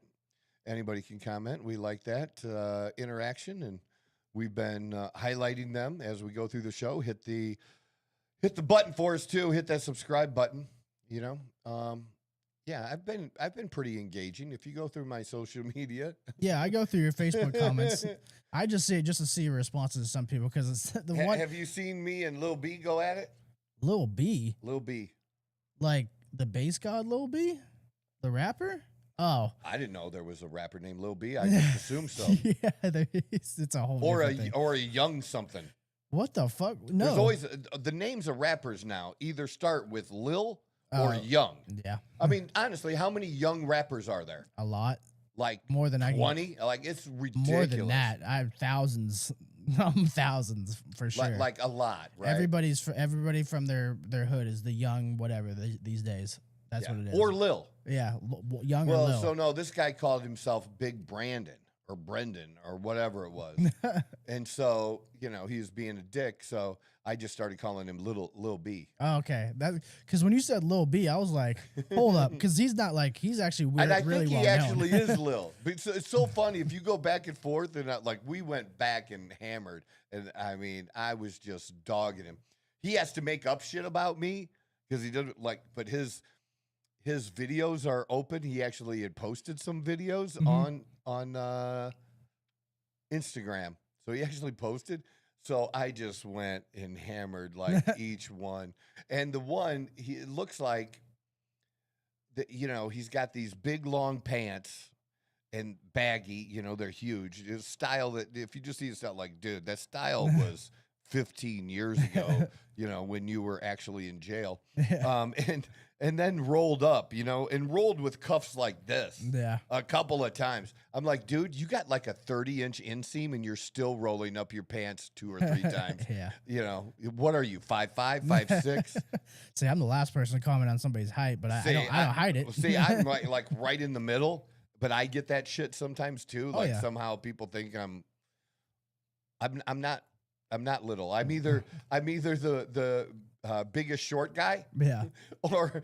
A: Anybody can comment. We like that interaction, and We've been highlighting them as we go through the show. Hit the button for us too. Hit that subscribe button. You know, yeah, I've been pretty engaging. If you go through my social media,
D: Yeah, I go through your Facebook comments. I just see it just to see your responses to some people because it's the one.
A: Have you seen me and Lil B go at it?
D: Lil B,
A: Lil B.
D: like the bass god Lil B, the rapper. Oh,
A: I didn't know there was a rapper named Lil B. I just assumed so.
D: Yeah, there is. It's a whole
A: Or
D: different thing.
A: or a young something.
D: What the fuck? No,
A: There's always the names of rappers now either start with Lil or Young.
D: Yeah,
A: I mean, honestly, how many young rappers are there?
D: a lot
A: Like
D: more than
A: 20? Like it's ridiculous.
D: more than that. I have thousands, thousands for sure.
A: Like a lot, right?
D: Everybody from their hood is the young whatever these days. That's
A: Yeah.
D: what it is.
A: Or Lil.
D: yeah, young or
A: Well,
D: Lil.
A: so no, this guy called himself Big Brandon or Brendan or whatever it was. And so, you know, he was being a dick. So I just started calling him Lil B.
D: Oh, okay, that because when you said Lil B, I was like, hold up, because he's not like he's actually weird,
A: And I
D: really
A: think he
D: well
A: actually
D: known.
A: is Lil. But it's so funny if you go back and forth and like we went back and hammered. And I mean, I was just dogging him. He has to make up shit about me because he doesn't like, but his videos are open. He actually had posted some videos on Instagram. So he actually posted. So I just went and hammered like each one. And the one, it looks like, you know, he's got these big long pants and baggy, you know, they're huge. His style that if you just see his style, like, dude, that style was 15 years ago, you know, when you were actually in jail. And then rolled up, you know, and rolled with cuffs like this
D: Yeah,
A: a couple of times. I'm like, dude, you got like a 30-inch inseam and you're still rolling up your pants 2 or 3 times.
D: yeah.
A: You know, what are you, 5'5", 5'6"?
D: See, I'm the last person to comment on somebody's height, but I don't hide it.
A: See, I'm like right in the middle, but I get that shit sometimes too.
D: Oh,
A: Like
D: yeah.
A: somehow people think I'm not little. I'm either the biggest short guy,
D: Yeah,
A: or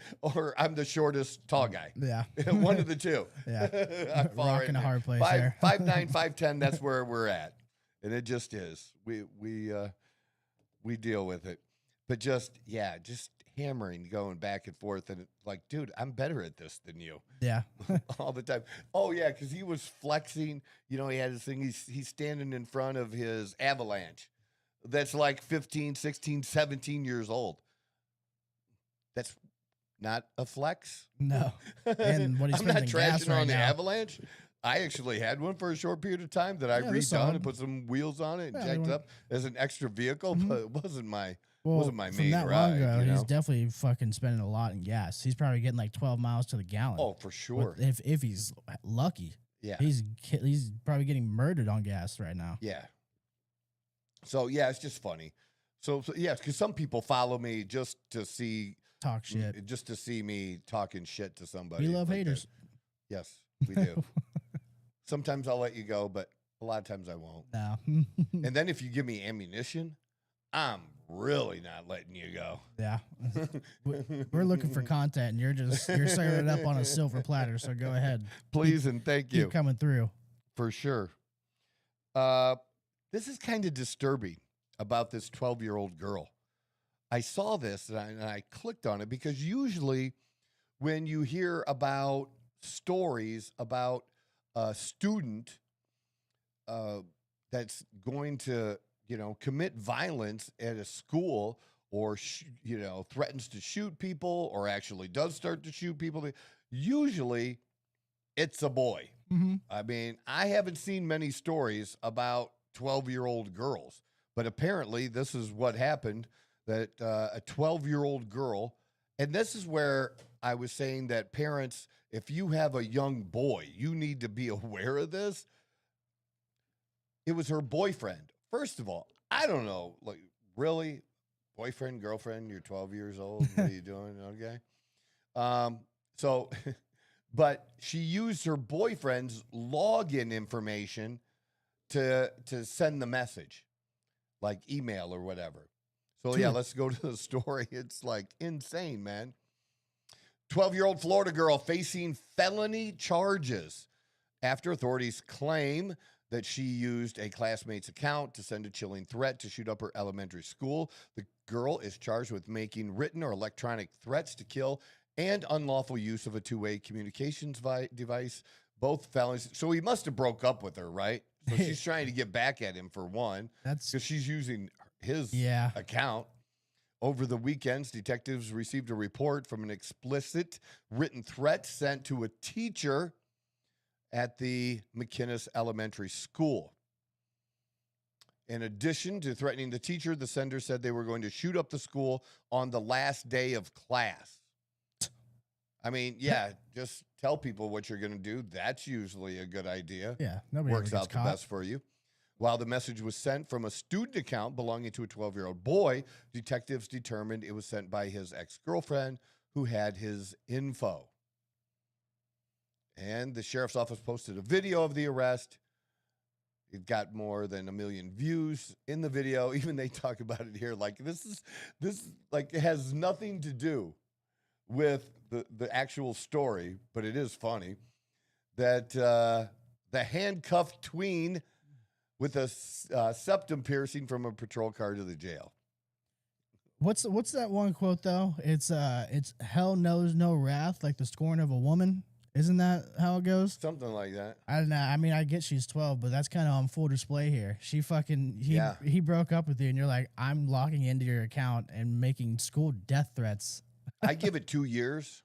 A: I'm the shortest tall guy.
D: yeah,
A: One of the two.
D: yeah.
A: I fall
D: Rocking
A: in
D: a
A: there.
D: hard place there.
A: 5'9", 5'10", that's where we're at. And it just is. We deal with it. But just hammering, going back and forth. And like, dude, I'm better at this than you
D: Yeah,
A: all the time. Oh, yeah, because he was flexing. You know, he had his thing. He's standing in front of his Avalanche. That's like 15, 16, 17 years old. That's not a flex.
D: no. And what he's
A: I'm not
D: spending gas
A: trashing
D: right
A: on the
D: now.
A: Avalanche. I actually had one for a short period of time that I
D: Yeah, they're
A: redone
D: solid.
A: and put some wheels on it and
D: Yeah, they
A: jacked
D: were-
A: up as an extra vehicle, but it wasn't my
D: Well,
A: wasn't my
D: from
A: main
D: that
A: ride.
D: long ago,
A: you
D: he's
A: know?
D: definitely fucking spending a lot in gas. He's probably getting like 12 miles to the gallon.
A: Oh, for sure.
D: If he's lucky,
A: Yeah.
D: he's probably getting murdered on gas right now.
A: Yeah. So yeah, it's just funny. So yeah, because some people follow me just to see
D: Talk shit.
A: me talking shit to somebody.
D: We love
A: like that.
D: haters.
A: Yes, we do. Sometimes I'll let you go, but a lot of times I won't.
D: No.
A: And then if you give me ammunition, I'm really not letting you go.
D: Yeah. We're looking for content, and you're serving it up on a silver platter. So go ahead,
A: Please and thank you
D: keep coming through.
A: for sure. This is kind of disturbing about this 12-year-old girl. I saw this and I clicked on it because usually when you hear about stories about a student that's going to, you know, commit violence at a school or, threatens to shoot people or actually does start to shoot people, usually it's a boy.
D: Mm-hmm.
A: I mean, I haven't seen many stories about 12-year-old girls, but apparently this is what happened, that a 12-year-old girl, and this is where I was saying that parents, if you have a young boy, you need to be aware of this. It was her boyfriend. First of all, I don't know, like, really? Boyfriend, girlfriend, you're 12 years old, what are you doing? Okay. But she used her boyfriend's login information to send the message, like email or whatever. So yeah, let's go to the story. It's like insane, man. 12-year-old Florida girl facing felony charges after authorities claim that she used a classmate's account to send a chilling threat to shoot up her elementary school. The girl is charged with making written or electronic threats to kill and unlawful use of a two-way communications device, both felonies. So he must have broke up with her, right? So she's trying to get back at him for one.
D: That's
A: because she's using his account. Over the weekends, detectives received a report from an explicit written threat sent to a teacher at the McInnes Elementary School. In addition to threatening the teacher, the sender said they were going to shoot up the school on the last day of class. I mean, yeah, just tell people what you're going to do. That's usually a good idea.
D: Yeah, nobody
A: works out the best for you. While the message was sent from a student account belonging to a 12-year-old boy, detectives determined it was sent by his ex-girlfriend who had his info. And the sheriff's office posted a video of the arrest. It got more than 1 million views in the video. Even they talk about it here like this like it has nothing to do with the actual story, but it is funny that the handcuffed tween with a septum piercing from a patrol car to the jail.
D: What's that one quote though? It's hell knows no wrath like the scorn of a woman. Isn't that how it goes?
A: Something like that.
D: I don't know. I mean, I get she's 12, but that's kind of on full display here. She he broke up with you, and you're like, I'm logging into your account and making school death threats.
A: I give it 2 years,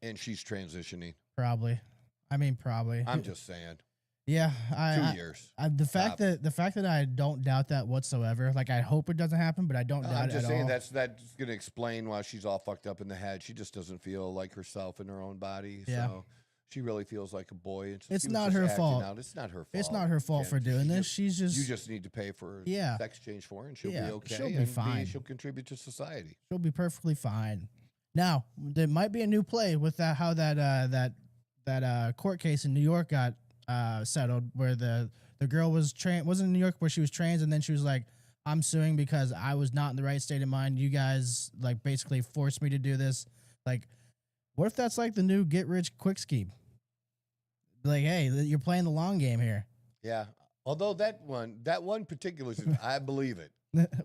A: and she's transitioning.
D: Probably.
A: I'm just saying.
D: Yeah,
A: 2 years.
D: The fact that I don't doubt that whatsoever. Like I hope it doesn't happen, but I don't doubt it at all.
A: I'm just saying that's going to explain why she's all fucked up in the head. She just doesn't feel like herself in her own body. Yeah. So she really feels like a boy. And
D: it's not her fault.
A: It's not her fault.
D: It's not her fault for doing this. You just
A: need to pay for sex change for her, and she'll be okay.
D: She'll be fine.
A: She'll contribute to society.
D: She'll be perfectly fine. Now there might be a new play with that. How that court case in New York got settled, where the girl wasn't in New York, where she was trans, and then she was like, I'm suing because I was not in the right state of mind. You guys like basically forced me to do this. Like, what if that's like the new get rich quick scheme? Like, hey, you're playing the long game here.
A: Yeah. Although that one particular, I believe it.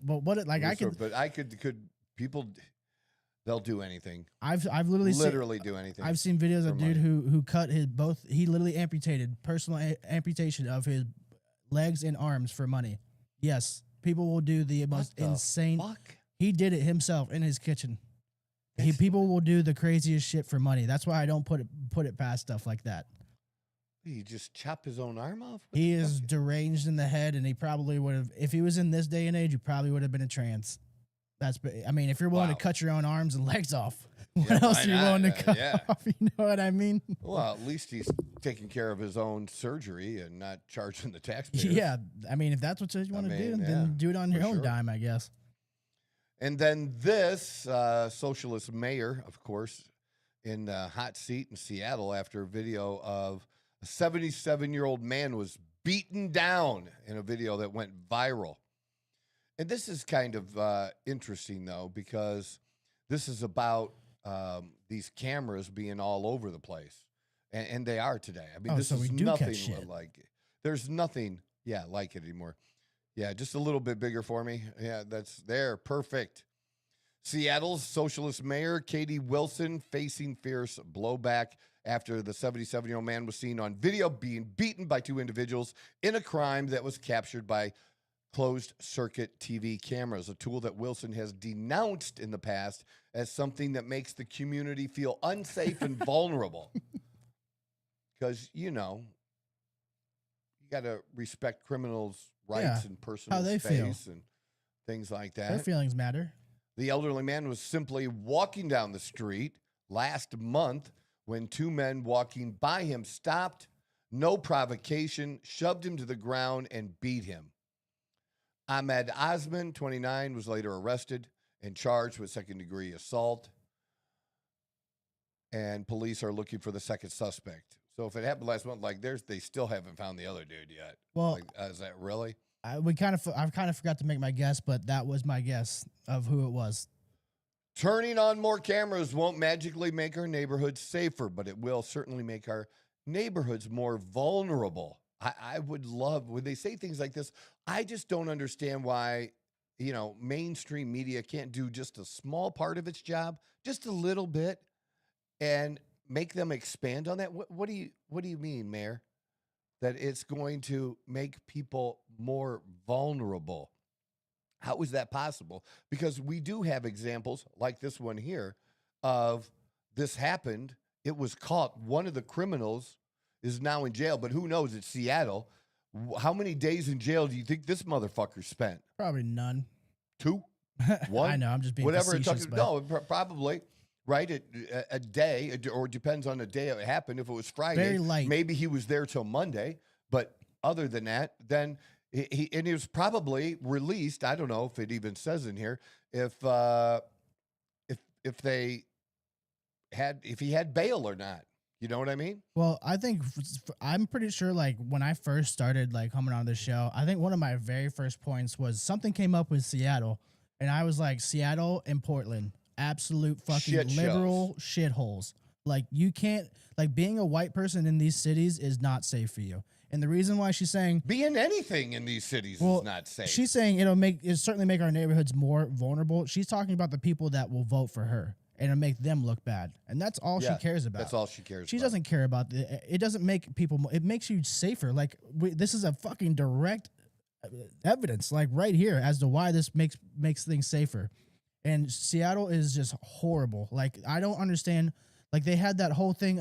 D: But
A: could people, they'll do anything.
D: I've literally
A: do anything.
D: I've seen videos of dude who cut he literally amputated personal amputation of his legs and arms for money. Yes, people will do the most insane.
A: Fuck?
D: He did it himself in his kitchen. People will do the craziest shit for money. That's why I don't put it past stuff like that.
A: He just chopped his own arm off?
D: He is deranged in the head, and he probably would have, if he was in this day and age, he probably would have been a trans. If you're willing to cut your own arms and legs off, what else are you willing to cut off? You know what I mean?
A: Well, at least he's taking care of his own surgery and not charging the taxpayers.
D: Yeah. I mean, if that's what you want to do, then do it on your own dime, I guess.
A: And then this socialist mayor, of course, in the hot seat in Seattle after a video of a 77-year-old man was beaten down in a video that went viral. And this is kind of interesting, though, because this is about these cameras being all over the place. And they are today. I mean, this is nothing like it. There's nothing, like it anymore. Yeah, just a little bit bigger for me. Yeah, that's there. Perfect. Seattle's socialist mayor, Katie Wilson, facing fierce blowback after the 77-year-old man was seen on video being beaten by two individuals in a crime that was captured by closed-circuit TV cameras, a tool that Wilson has denounced in the past as something that makes the community feel unsafe and vulnerable. Because, you got to respect criminals' rights and personal space and things like that.
D: Their feelings matter.
A: The elderly man was simply walking down the street last month when two men walking by him stopped, no provocation, shoved him to the ground, and beat him. Ahmed Osman, 29, was later arrested and charged with second-degree assault, and police are looking for the second suspect. So if it happened last month, they still haven't found the other dude yet.
D: Well,
A: is that really?
D: I kind of forgot to make my guess, but that was my guess of who it was.
A: Turning on more cameras won't magically make our neighborhoods safer, but it will certainly make our neighborhoods more vulnerable. I would love when they say things like this. I just don't understand why, mainstream media can't do just a small part of its job, just a little bit, and make them expand on that. What do you mean, Mayor? That it's going to make people more vulnerable? How is that possible? Because we do have examples like this one here of this happened. It was caught. One of the criminals is now in jail, but who knows? It's Seattle. How many days in jail do you think this motherfucker spent?
D: Probably none.
A: 2? 1?
D: I know. I'm just being
A: whatever it
D: facetious,
A: took.
D: but
A: No, probably. Right? A day, or it depends on the day it happened. If it was Friday,
D: Very light.
A: maybe he was there till Monday. But other than that, then he was probably released. I don't know if it even says in here if he had bail or not. You know what I mean?
D: Well, I think I'm pretty sure, like, when I first started, like, coming on this show, I think one of my very first points was something came up with Seattle, and I was like, Seattle and Portland, absolute fucking
A: Shit
D: liberal shitholes. Like, you can't, like, being a white person in these cities is not safe for you. And the reason why she's saying
A: Being anything in these cities is not safe.
D: she's saying it'll certainly make our neighborhoods more vulnerable. She's talking about the people that will vote for her. And it'll make them look bad. And that's all she cares about.
A: That's all she cares about.
D: She doesn't care about it doesn't make people, it makes you safer. Like, this is a fucking direct evidence, like right here, as to why this makes things safer. And Seattle is just horrible. Like, I don't understand. Like, they had that whole thing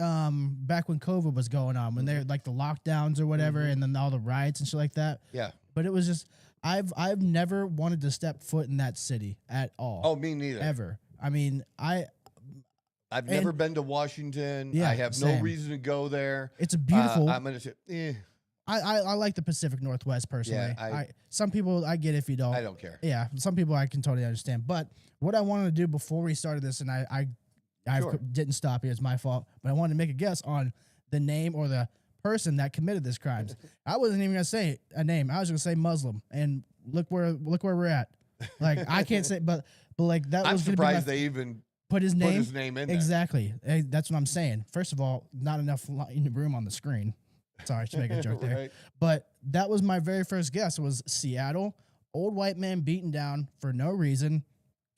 D: back when COVID was going on, when they're like the lockdowns or whatever, and then all the riots and shit like that.
A: Yeah.
D: But it was just, I've never wanted to step foot in that city at all.
A: Oh, me neither.
D: Ever. I mean,
A: I've never been to Washington.
D: Yeah,
A: I have
D: same.
A: no reason to go there.
D: It's a beautiful.
A: I'm gonna say,
D: I like the Pacific Northwest personally.
A: Yeah,
D: some people I get if you don't.
A: I don't care.
D: Yeah, some people I can totally understand. But what I wanted to do before we started this, and I
A: Sure.
D: didn't stop you. It's my fault. But I wanted to make a guess on the name or the person that committed this crimes. I wasn't even gonna say a name. I was gonna say Muslim. And look where we're at. Like, I can't say, but like that
A: I'm
D: was
A: surprised they even
D: put his name
A: in there.
D: Exactly. That's what I'm saying. First of all, not enough room on the screen. Sorry to make a joke there.
A: Right.
D: But that was my very first guess. It was Seattle, old white man beaten down for no reason.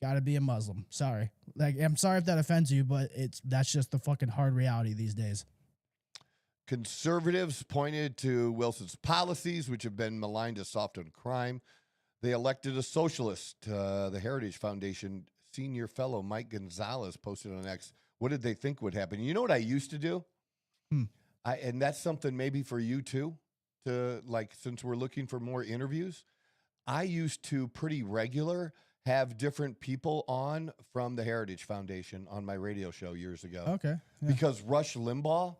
D: Got to be a Muslim. Sorry. Like, I'm sorry if that offends you, but that's just the fucking hard reality these days.
A: Conservatives pointed to Wilson's policies, which have been maligned as soft on crime. They elected a socialist. The Heritage Foundation senior fellow Mike Gonzalez posted on X. What did they think would happen? You know what I used to do? And that's something maybe for you too, to like, since we're looking for more interviews, I used to pretty regular have different people on from the Heritage Foundation on my radio show years ago.
D: Okay. Yeah.
A: Because Rush Limbaugh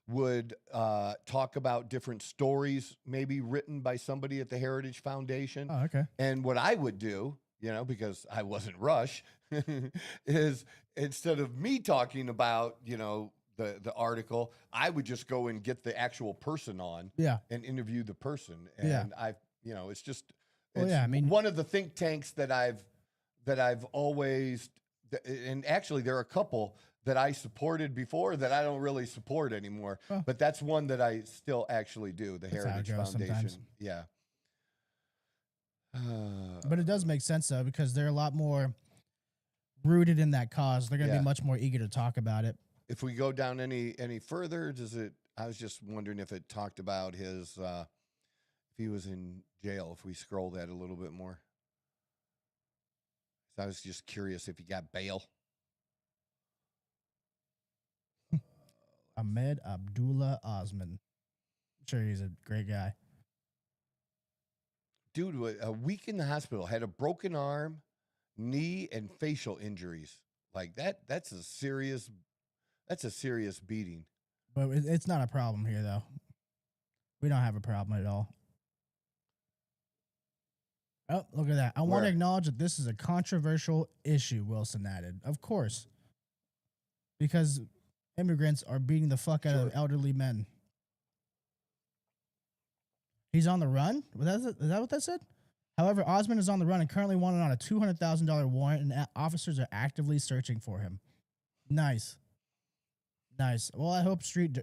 A: would talk about different stories, maybe written by somebody at the Heritage Foundation.
D: Oh, okay.
A: And what I would do, because I wasn't Rush, is instead of me talking about, the article, I would just go and get the actual person on and interview the person. And it's just, one of the think tanks that I've always, and actually there are a couple that I supported before that I don't really support anymore. Oh. But that's one that I still actually do, the Heritage Foundation. Sometimes. Yeah.
D: But it does make sense, though, because they're a lot more rooted in that cause. They're going to be much more eager to talk about it.
A: If we go down any further, I was just wondering if it talked about his, if he was in jail, if we scroll that a little bit more. So I was just curious if he got bail.
D: Ahmed Abdullah Osman. I'm sure he's a great guy.
A: Dude, a week in the hospital, had a broken arm, knee, and facial injuries. Like that's a serious beating.
D: But it's not a problem here, though. We don't have a problem at all. Oh, look at that. I want to acknowledge that this is a controversial issue, Wilson added. Of course. Because immigrants are beating the fuck out of elderly men. He's on the run? Is that what that said? However, Osman is on the run and currently wanted on a $200,000 warrant, and officers are actively searching for him. Nice. Nice. Well, I hope street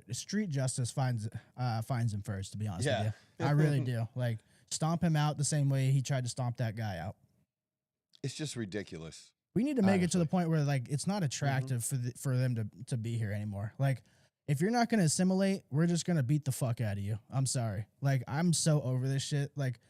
D: justice finds him first. To be honest with you, I really do. Like, stomp him out the same way he tried to stomp that guy out.
A: It's just ridiculous.
D: We need to make it to the point where like it's not attractive for them to be here anymore. Like, if you're not gonna assimilate, we're just gonna beat the fuck out of you. I'm sorry. Like, I'm so over this shit. Like,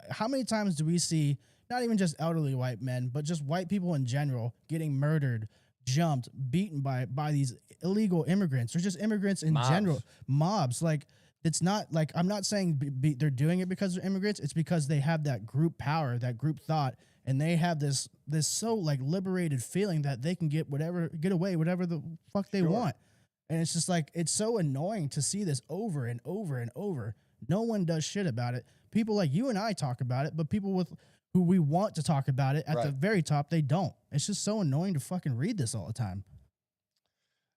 D: how many times do we see not even just elderly white men, but just white people in general getting murdered, jumped, beaten by these illegal immigrants or just immigrants in general, mobs? Like, it's not like, I'm not saying they're doing it because they're immigrants. It's because they have that group power, that group thought, and they have this so like liberated feeling that they can get away whatever the fuck they want. And it's just like, it's so annoying to see this over and over and over. No one does shit about it. People like you and I talk about it, but people who we want to talk about it at the very top, they don't. It's just so annoying to fucking read this all the time.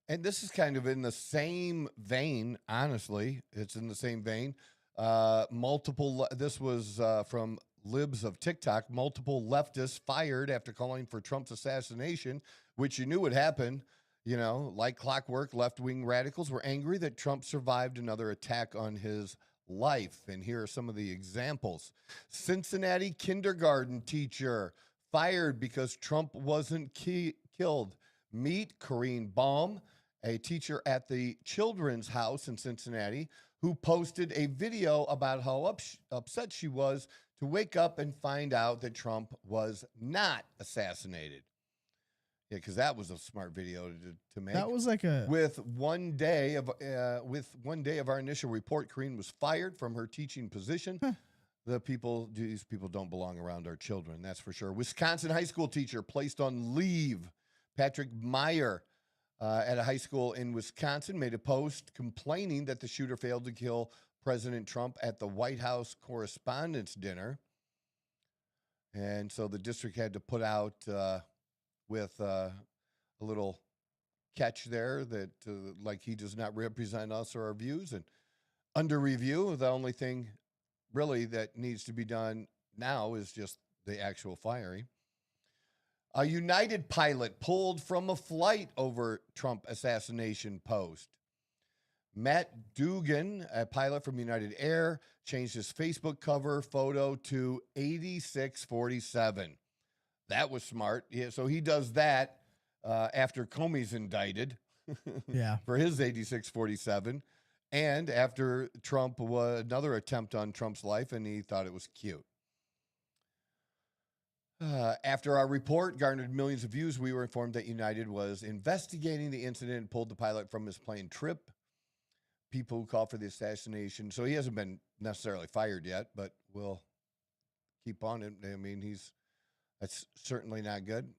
A: And this is kind of in the same vein, honestly. It's in the same vein. This was from Libs of TikTok. Multiple leftists fired after calling for Trump's assassination, which you knew would happen. You know, like clockwork, left-wing radicals were angry that Trump survived another attack on his life. And here are some of the examples. Cincinnati kindergarten teacher fired because Trump wasn't killed. Meet Corrine Baum, a teacher at the Children's House in Cincinnati, who posted a video about how upset she was to wake up and find out that Trump was not assassinated. Yeah, because that was a smart video to make.
D: That was like
A: with one day of our initial report, Corrine was fired from her teaching position. These people don't belong around our children, that's for sure. Wisconsin high school teacher placed on leave. Patrick Meyer at a high school in Wisconsin made a post complaining that the shooter failed to kill President Trump at the White House Correspondents' Dinner. And so the district had to put out with a little catch there that like he does not represent us or our views. And under review, the only thing really that needs to be done now is just the actual firing. A United pilot pulled from a flight over Trump assassination post. Matt Dugan, a pilot from United Air, changed his Facebook cover photo to 8647. That was smart. Yeah, so he does that after Comey's indicted for his 8647. And after Trump was another attempt on Trump's life, and he thought it was cute. After our report garnered millions of views, we were informed that United was investigating the incident and pulled the pilot from his plane trip. People who call for the assassination. So he hasn't been necessarily fired yet, but we'll keep on it. I mean, that's certainly not good.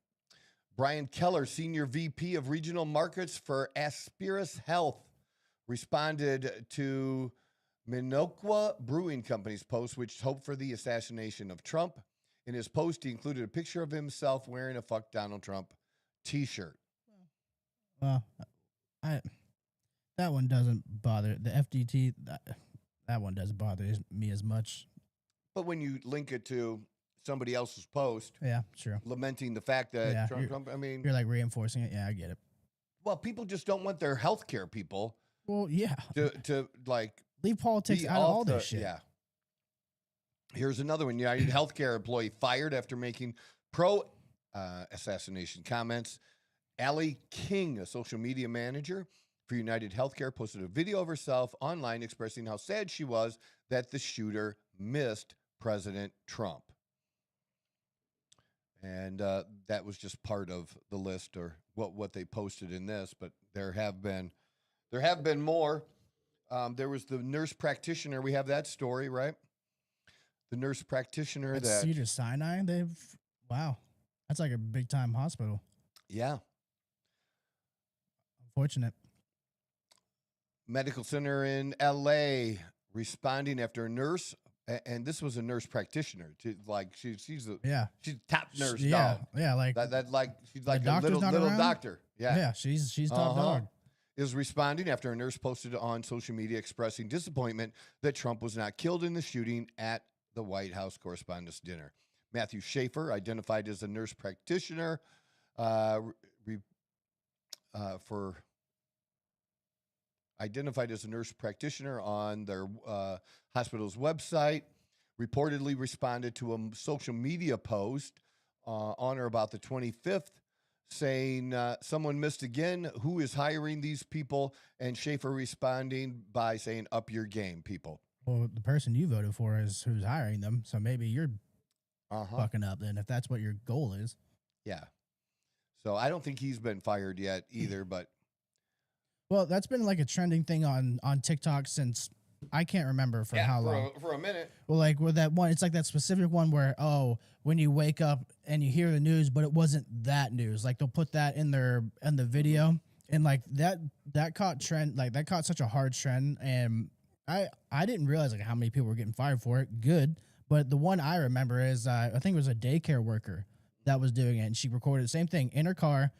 A: Brian Keller, Senior VP of Regional Markets for Aspirus Health, responded to Minocqua Brewing Company's post, which hoped for the assassination of Trump. In his post, he included a picture of himself wearing a Fuck Donald Trump t-shirt.
D: Well, that one doesn't bother. The FDT, that one doesn't bother me as much.
A: But when you link it to somebody else's post,
D: yeah, sure,
A: lamenting the fact that Trump, I mean,
D: you're like reinforcing it. Yeah, I get it.
A: Well, people just don't want their healthcare people.
D: Well, yeah,
A: to like
D: leave politics out of all this shit.
A: Yeah. Here's another one. United Healthcare employee fired after making pro-assassination comments. Allie King, a social media manager for United Healthcare, posted a video of herself online expressing how sad she was that the shooter missed President Trump. And that was just part of the list or what they posted in this, but there have been more. There was the nurse practitioner. We have that story, right? The nurse practitioner
D: at Cedar Sinai. Wow, that's like a big time hospital.
A: Yeah.
D: Unfortunate.
A: Medical center in LA responding after a nurse, and this was a nurse practitioner. She's a top nurse dog.
D: Yeah, like
A: that like she's like a little doctor.
D: Yeah, she's top dog.
A: Is responding after a nurse posted on social media expressing disappointment that Trump was not killed in the shooting at the White House Correspondents' Dinner. Matthew Schaefer, identified as a nurse practitioner, for identified as a nurse practitioner on their hospital's website, reportedly responded to a social media post on or about the 25th saying, someone missed again. Who is hiring these people? And Schaefer responding by saying, up your game, people.
D: Well, the person you voted for is who's hiring them. So maybe you're fucking up then if that's what your goal is.
A: Yeah. So I don't think he's been fired yet either, but.
D: Well, that's been like a trending thing on TikTok since I can't remember for how long.
A: For a minute.
D: Well, like with that one, it's like that specific one where, when you wake up and you hear the news, but it wasn't that news. Like they'll put that in the video, and like that caught trend, like that caught such a hard trend, and I didn't realize like how many people were getting fired for it. Good, but the one I remember is I think it was a daycare worker that was doing it, and she recorded the same thing in her car.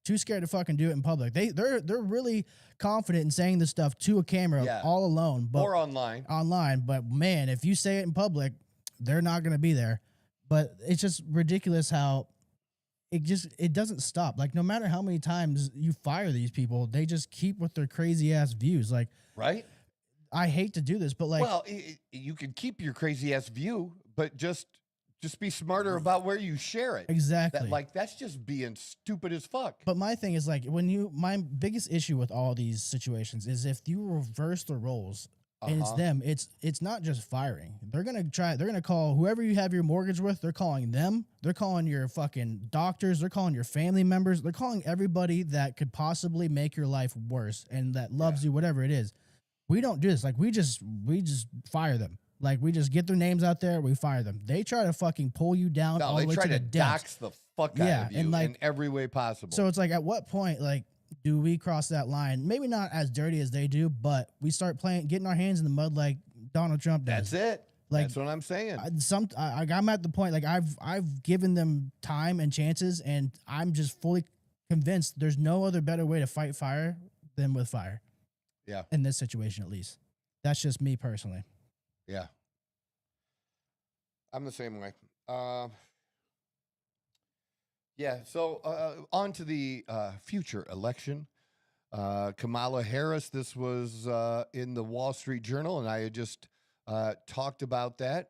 D: Too scared to fucking do it in public. They're really confident in saying this stuff to a camera all alone, but
A: or online.
D: But man, if you say it in public, they're not going to be there. But it's just ridiculous how it doesn't stop. Like no matter how many times you fire these people, they just keep with their crazy ass views. Like
A: right.
D: I hate to do this, but like,
A: well, you can keep your crazy ass view, but just be smarter about where you share it.
D: Exactly.
A: That's just being stupid as fuck.
D: But my thing is like my biggest issue with all these situations is if you reverse the roles and it's them, it's not just firing. They're going to call whoever you have your mortgage with, they're calling them. They're calling your fucking doctors. They're calling your family members. They're calling everybody that could possibly make your life worse and that loves you, whatever it is. We don't do this. Like we just fire them. Like, we just get their names out there, we fire them. They try to fucking pull you down all the way to the depths.
A: They try to dox the fuck out of you in every way possible.
D: So it's like, at what point, like, do we cross that line? Maybe not as dirty as they do, but we start getting our hands in the mud like Donald Trump does.
A: That's it. Like, that's what I'm saying.
D: I'm at the point, like, I've given them time and chances, and I'm just fully convinced there's no other better way to fight fire than with fire.
A: Yeah.
D: In this situation, at least. That's just me personally.
A: Yeah. I'm the same way. So on to the future election. Kamala Harris, this was in the Wall Street Journal, and I had just talked about that.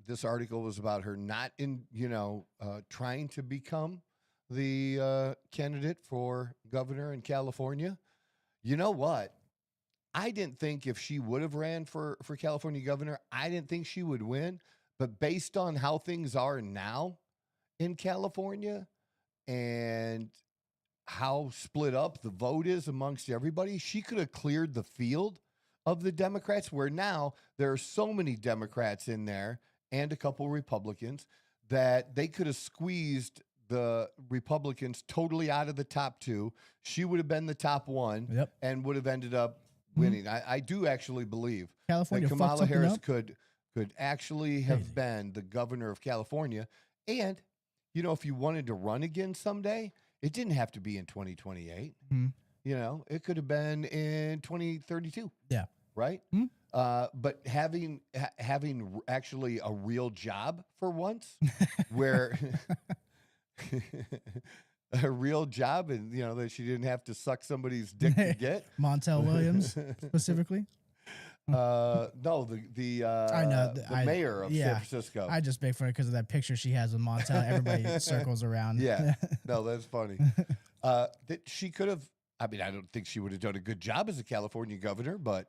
A: This article was about her not trying to become the candidate for governor in California. You know what? I didn't think if she would have ran for California governor, I didn't think she would win. But based on how things are now in California and how split up the vote is amongst everybody, she could have cleared the field of the Democrats, where now there are so many Democrats in there and a couple Republicans that they could have squeezed the Republicans totally out of the top two. She would have been the top one and would have ended up winning. I do actually believe
D: California
A: that Kamala Harris could actually have been the governor of California. And, if you wanted to run again someday, it didn't have to be in 2028. It could have been in 2032. Yeah. Right? But having actually a real job for once where a real job, and that she didn't have to suck somebody's dick to get
D: Montel Williams specifically.
A: No, the mayor of San Francisco.
D: I just make fun because of that picture she has with Montel. Everybody circles around.
A: Yeah, no, that's funny. That she could have. I mean, I don't think she would have done a good job as a California governor, but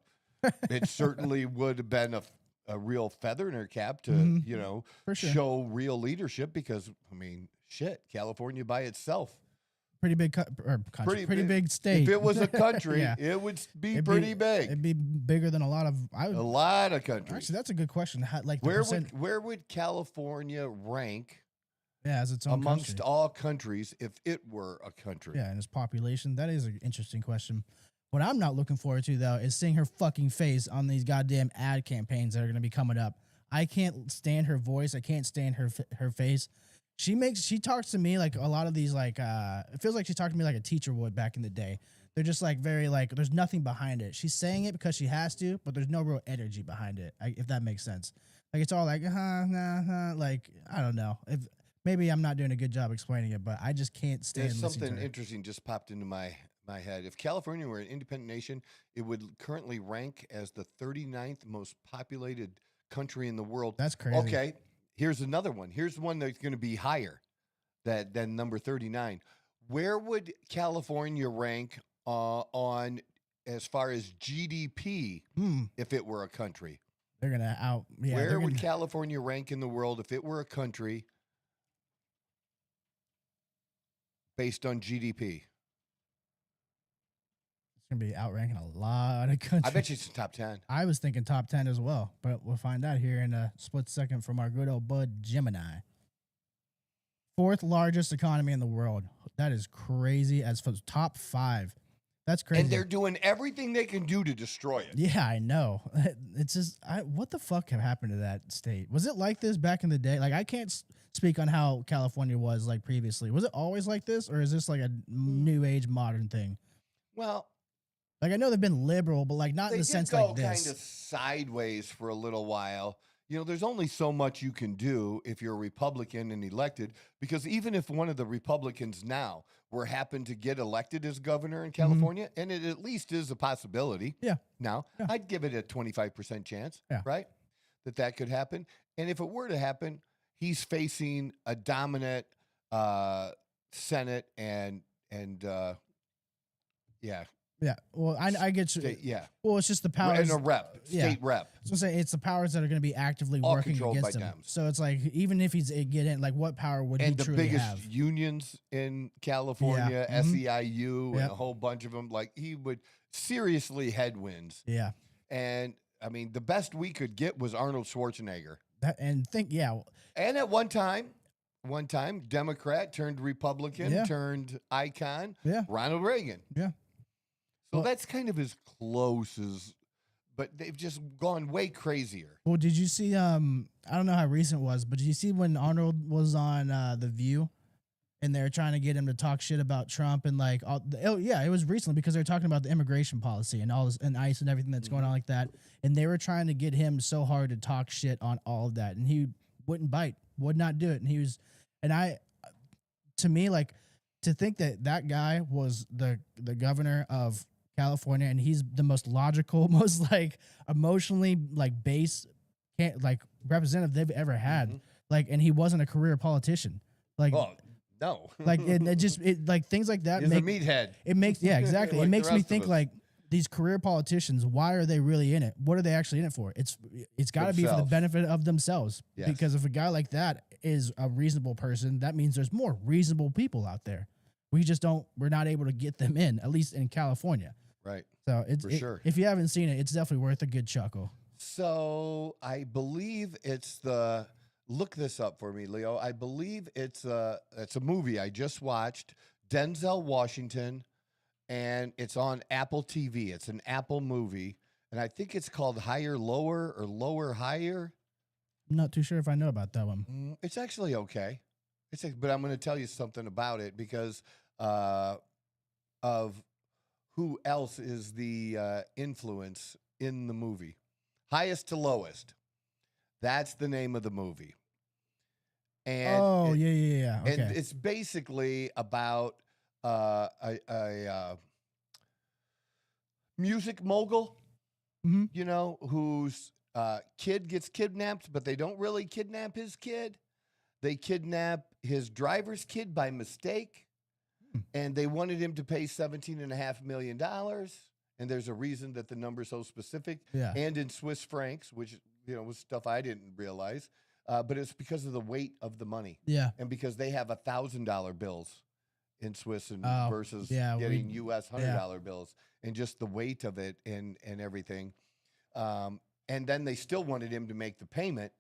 A: it certainly would have been a real feather in her cap to show real leadership. Because I mean, shit, California by itself.
D: Pretty big country, pretty big state.
A: If it was a country, it would be pretty big.
D: It'd be bigger than a lot of countries. Actually, that's a good question.
A: Where would California rank?
D: Yeah, as its own
A: amongst
D: country.
A: all countries if it were a country.
D: Yeah, and its population. That is an interesting question. What I'm not looking forward to though is seeing her fucking face on these goddamn ad campaigns that are going to be coming up. I can't stand her voice. I can't stand her face. She talks to me like a lot of these it feels like she talked to me like a teacher would back in the day. They're just like very like there's nothing behind it. She's saying it because she has to, but there's no real energy behind it. If that makes sense. Like it's all like like I don't know. Maybe I'm not doing a good job explaining it, but I just can't stand listening to her.
A: Something interesting just popped into my my head. If California were an independent nation, it would currently rank as the 39th most populated country in the world.
D: That's crazy.
A: Okay, here's another one. Here's one that's going to be higher than number 39. Where would California rank on as far as GDP if it were a country?
D: They're gonna out. Yeah,
A: Where would California rank in the world if it were a country based on GDP?
D: It's gonna be outranking a lot of countries.
A: I bet you it's top 10.
D: I was thinking top 10 as well, but we'll find out here in a split second from our good old bud Gemini. 4th largest economy in the world. That is crazy. As for top 5, that's crazy.
A: And they're doing everything they can do to destroy it.
D: Yeah, I know. It's just, what the fuck have happened to that state? Was it like this back in the day? Like, I can't speak on how California was like previously. Was it always like this, or is this like a new age modern thing?
A: Well,
D: like, I know they've been liberal, but like not in the sense like this.
A: Kind of sideways for a little while. You know, there's only so much you can do if you're a Republican and elected, because even if one of the Republicans now were happen to get elected as governor in California, and it at least is a possibility.
D: Yeah.
A: Now, I'd give it a 25% chance, right? That could happen. And if it were to happen, he's facing a dominant Senate and
D: Yeah, well, I get you.
A: Yeah.
D: Well, it's just the powers.
A: And a rep, state rep.
D: I was gonna say it's the powers that are going to be actively
A: All
D: working
A: controlled
D: against
A: by
D: him.
A: Dems.
D: So it's like, even if he's getting, like, what power would he
A: the
D: truly
A: biggest
D: have?
A: unions in California, SEIU, and a whole bunch of them, like, he would seriously headwinds.
D: Yeah.
A: And I mean, the best we could get was Arnold Schwarzenegger.
D: And
A: at one time, Democrat turned Republican, turned icon, Ronald Reagan.
D: Yeah.
A: So that's kind of as close as, but they've just gone way crazier.
D: Well, did you see, I don't know how recent it was, but did you see when Arnold was on The View and they were trying to get him to talk shit about Trump and like, it was recently because they were talking about the immigration policy and all this and ICE and everything that's going on like that. And they were trying to get him so hard to talk shit on all of that. And he wouldn't bite, would not do it. And he was, to me, like, to think that guy was the governor of California, and he's the most logical, most like emotionally like base, representative they've ever had. Like, and he wasn't a career politician. Like,
A: no,
D: like it like things like that.
A: He's a meathead.
D: It makes exactly.
A: Like
D: it makes me think
A: us.
D: like these career politicians. Why are they really in it? What are they actually in it for? It's got to be for the benefit of themselves.
A: Yes.
D: Because if a guy like that is a reasonable person, that means there's more reasonable people out there. We're not able to get them in, at least in California.
A: Right.
D: So
A: sure.
D: If you haven't seen it, it's definitely worth a good chuckle.
A: So I believe it's look this up for me, Leo. I believe it's a movie I just watched, Denzel Washington, and it's on Apple TV. It's an Apple movie, and I think it's called Higher Lower or Lower Higher.
D: I'm not too sure if I know about that one.
A: It's actually okay. But I'm going to tell you something about it because of who else is the influence in the movie. Highest to Lowest. That's the name of the movie. And
D: yeah. Okay.
A: And it's basically about a music mogul, you know, whose kid gets kidnapped, but they don't really kidnap his kid. They kidnap his driver's kid by mistake, and they wanted him to pay $17.5 million. And there's a reason that the number's so specific.
D: Yeah.
A: And in Swiss francs, which, you know, was stuff I didn't realize. But it's because of the weight of the money. Yeah. And because they have $1,000 bills in Swiss versus getting U.S. $100 bills, and just the weight of it and everything. And then they still wanted him to make the payment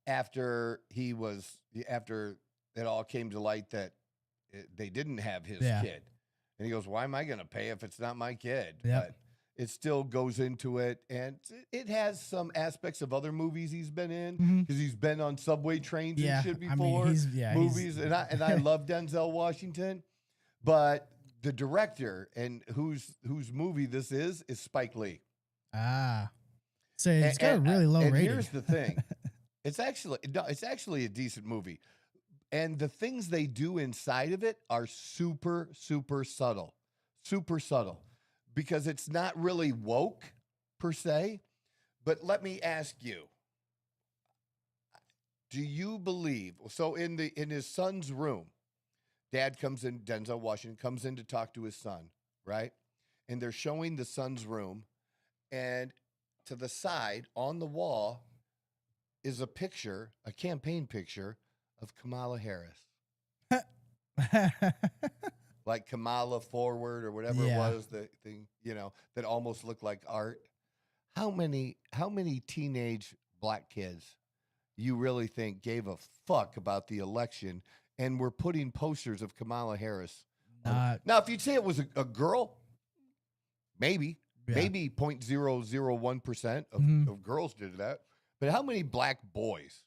A: after it all came to light that they didn't have his kid. And he goes, why am I going to pay if it's not my kid? But it still goes into it. And it has some aspects of other movies he's been in, because he's been on subway trains and shit before. Movies. And I love Denzel Washington. But the director and whose movie this is Spike Lee.
D: So it's got a really low rating.
A: Here's the thing. It's actually a decent movie. And the things they do inside of it are super, super subtle. super subtle because it's not really woke per se. But let me ask you, do you believe, so in his son's room, dad comes in, Denzel Washington comes in to talk to his son, right? And they're showing the son's room, and to the side on the wall is a picture, a campaign picture of Kamala Harris. Like Kamala Forward or whatever it was, the thing, that almost looked like art. How many teenage black kids you really think gave a fuck about the election and were putting posters of Kamala Harris? Now, if you'd say it was a girl, maybe 0.001% of girls did that. But how many black boys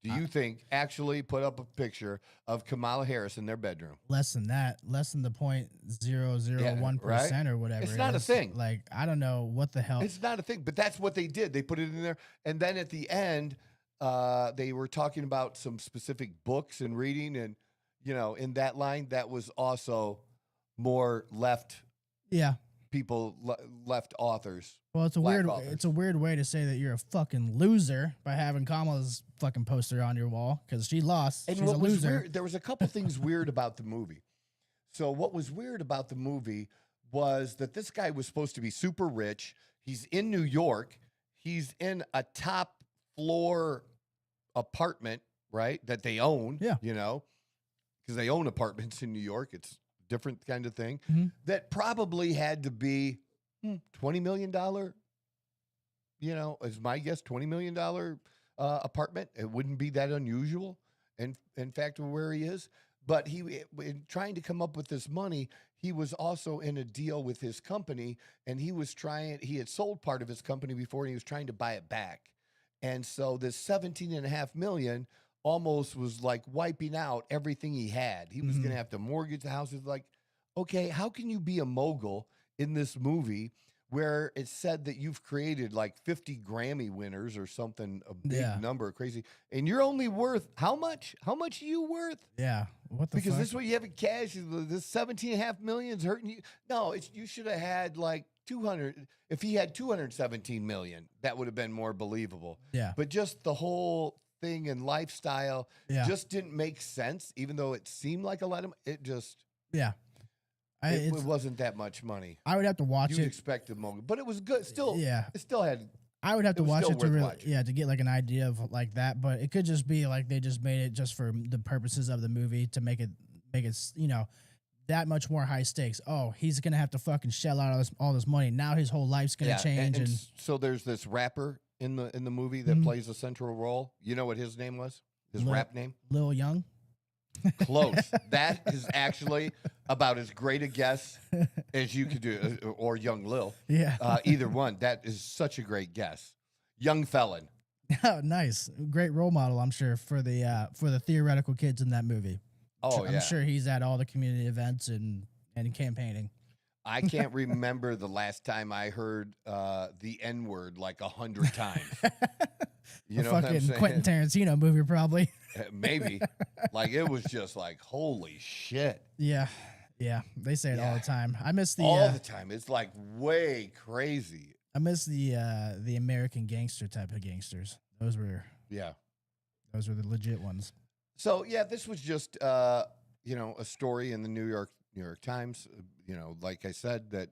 A: do you think actually put up a picture of Kamala Harris in their bedroom?
D: Less than that, less than the 0.001% or whatever.
A: It's not a thing.
D: Like, I don't know what the hell.
A: It's not a thing, but that's what they did. They put it in there. And then at the end, they were talking about some specific books and reading. And, in that line, that was also more left.
D: Yeah.
A: People, left authors.
D: Well, it's a weird way to say that you're a fucking loser by having Kamala's fucking poster on your wall because she lost.
A: And
D: she's a loser.
A: Weird, there was a couple things weird about the movie. So what was weird about the movie was that this guy was supposed to be super rich. He's in New York. He's in a top floor apartment, right, that they own.
D: Yeah.
A: Because they own apartments in New York. It's a different kind of thing.
D: Mm-hmm.
A: That probably had to be $20 million, is my guess, $20 million apartment. It wouldn't be that unusual, in fact, where he is. But in trying to come up with this money, he was also in a deal with his company, and he had sold part of his company before, and he was trying to buy it back. And so this $17.5 million almost was like wiping out everything he had. He was going to have to mortgage the house. It's like, okay, how can you be a mogul in this movie where it's said that you've created like 50 Grammy winners or something, a big number, crazy, and you're only worth how much? How much are you worth?
D: Yeah, what the
A: Because
D: fuck?
A: this is what you have in cash. This $17.5 million is hurting you. No, you should have had like 200. If he had 217 million, that would have been more believable.
D: Yeah,
A: but just the whole thing and lifestyle just didn't make sense, even though it seemed like a lot of it just it wasn't that much money.
D: I would have to watch it.
A: You'd expect a moment, but it was good. Still, it still had.
D: I would have to watch it to really,
A: watching.
D: to get like an idea of like that. But it could just be like they just made it just for the purposes of the movie to make it that much more high stakes. Oh, he's gonna have to fucking shell out all this money. Now his whole life's gonna change. And
A: so there's this rapper in the movie that plays a central role. You know what his name was? His rap name?
D: Lil Young.
A: Close. That is actually about as great a guess as you could do, or Young Lil.
D: Yeah.
A: Either one. That is such a great guess. Young Felon.
D: Oh, nice. Great role model, I'm sure, for the theoretical kids in that movie.
A: Oh,
D: I'm sure he's at all the community events and campaigning.
A: I can't remember the last time I heard the N-word like 100 times. You know what I'm saying?
D: Quentin Tarantino movie, probably.
A: Maybe. Like, it was just like, holy shit.
D: Yeah. Yeah. They say it all the time. I miss the...
A: all the time. It's like way crazy.
D: I miss the American gangster type of gangsters. Those were the legit ones.
A: So, this was just, a story in the New York Times. Like I said,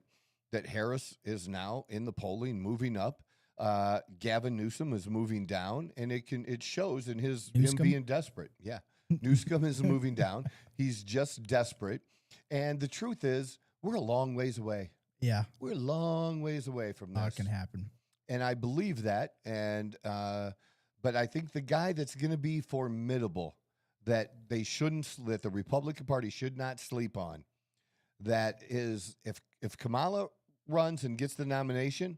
A: that Harris is now in the polling, moving up. Gavin Newsom is moving down, and it shows in him being desperate. Yeah, Newsom is moving down. He's just desperate, and the truth is, we're a long ways away.
D: Yeah,
A: we're a long ways away from this.
D: That can happen,
A: and I believe that. And but I think the guy that's going to be formidable, that the Republican Party should not sleep on, that is if Kamala runs and gets the nomination,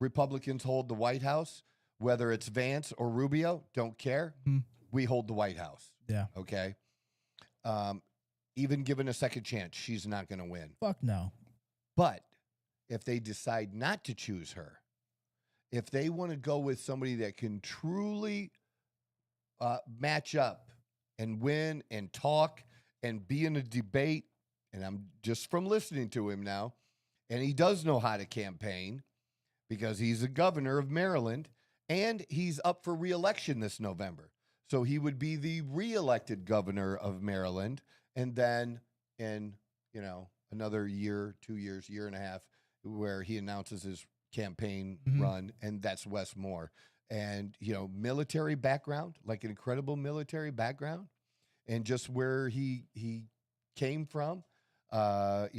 A: Republicans hold the White House, whether it's Vance or Rubio, don't care. We hold the White House.
D: Yeah.
A: Okay. Even given a second chance, she's not going to win.
D: Fuck no.
A: But if they decide not to choose her, if they want to go with somebody that can truly match up and win and talk and be in a debate and I'm just from listening to him now, and he does know how to campaign because he's a governor of Maryland, and he's up for re-election this November. So he would be the re-elected governor of Maryland, and then in, another year, 2 years, year and a half, where he announces his campaign run, and that's Wes Moore. And, military background, like an incredible military background, and just where he came from, a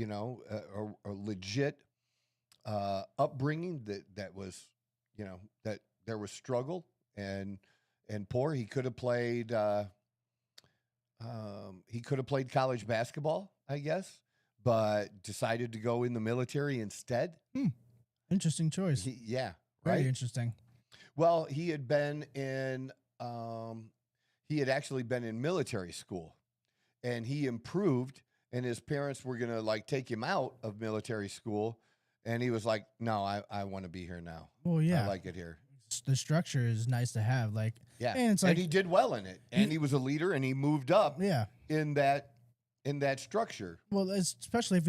A: legit upbringing that was, that there was struggle and poor. He could have played college basketball, I guess, but decided to go in the military instead.
D: Interesting choice.
A: Yeah,
D: Very
A: right.
D: interesting.
A: Well, he had actually been in military school, and he improved, and his parents were going to take him out of military school. And he was like, no, I want to be here now.
D: Well, yeah.
A: I like it here.
D: The structure is nice to have.
A: Yeah.
D: And it's like,
A: and he did well in it. And he was a leader, and he moved up
D: yeah.
A: in that structure.
D: Well, especially if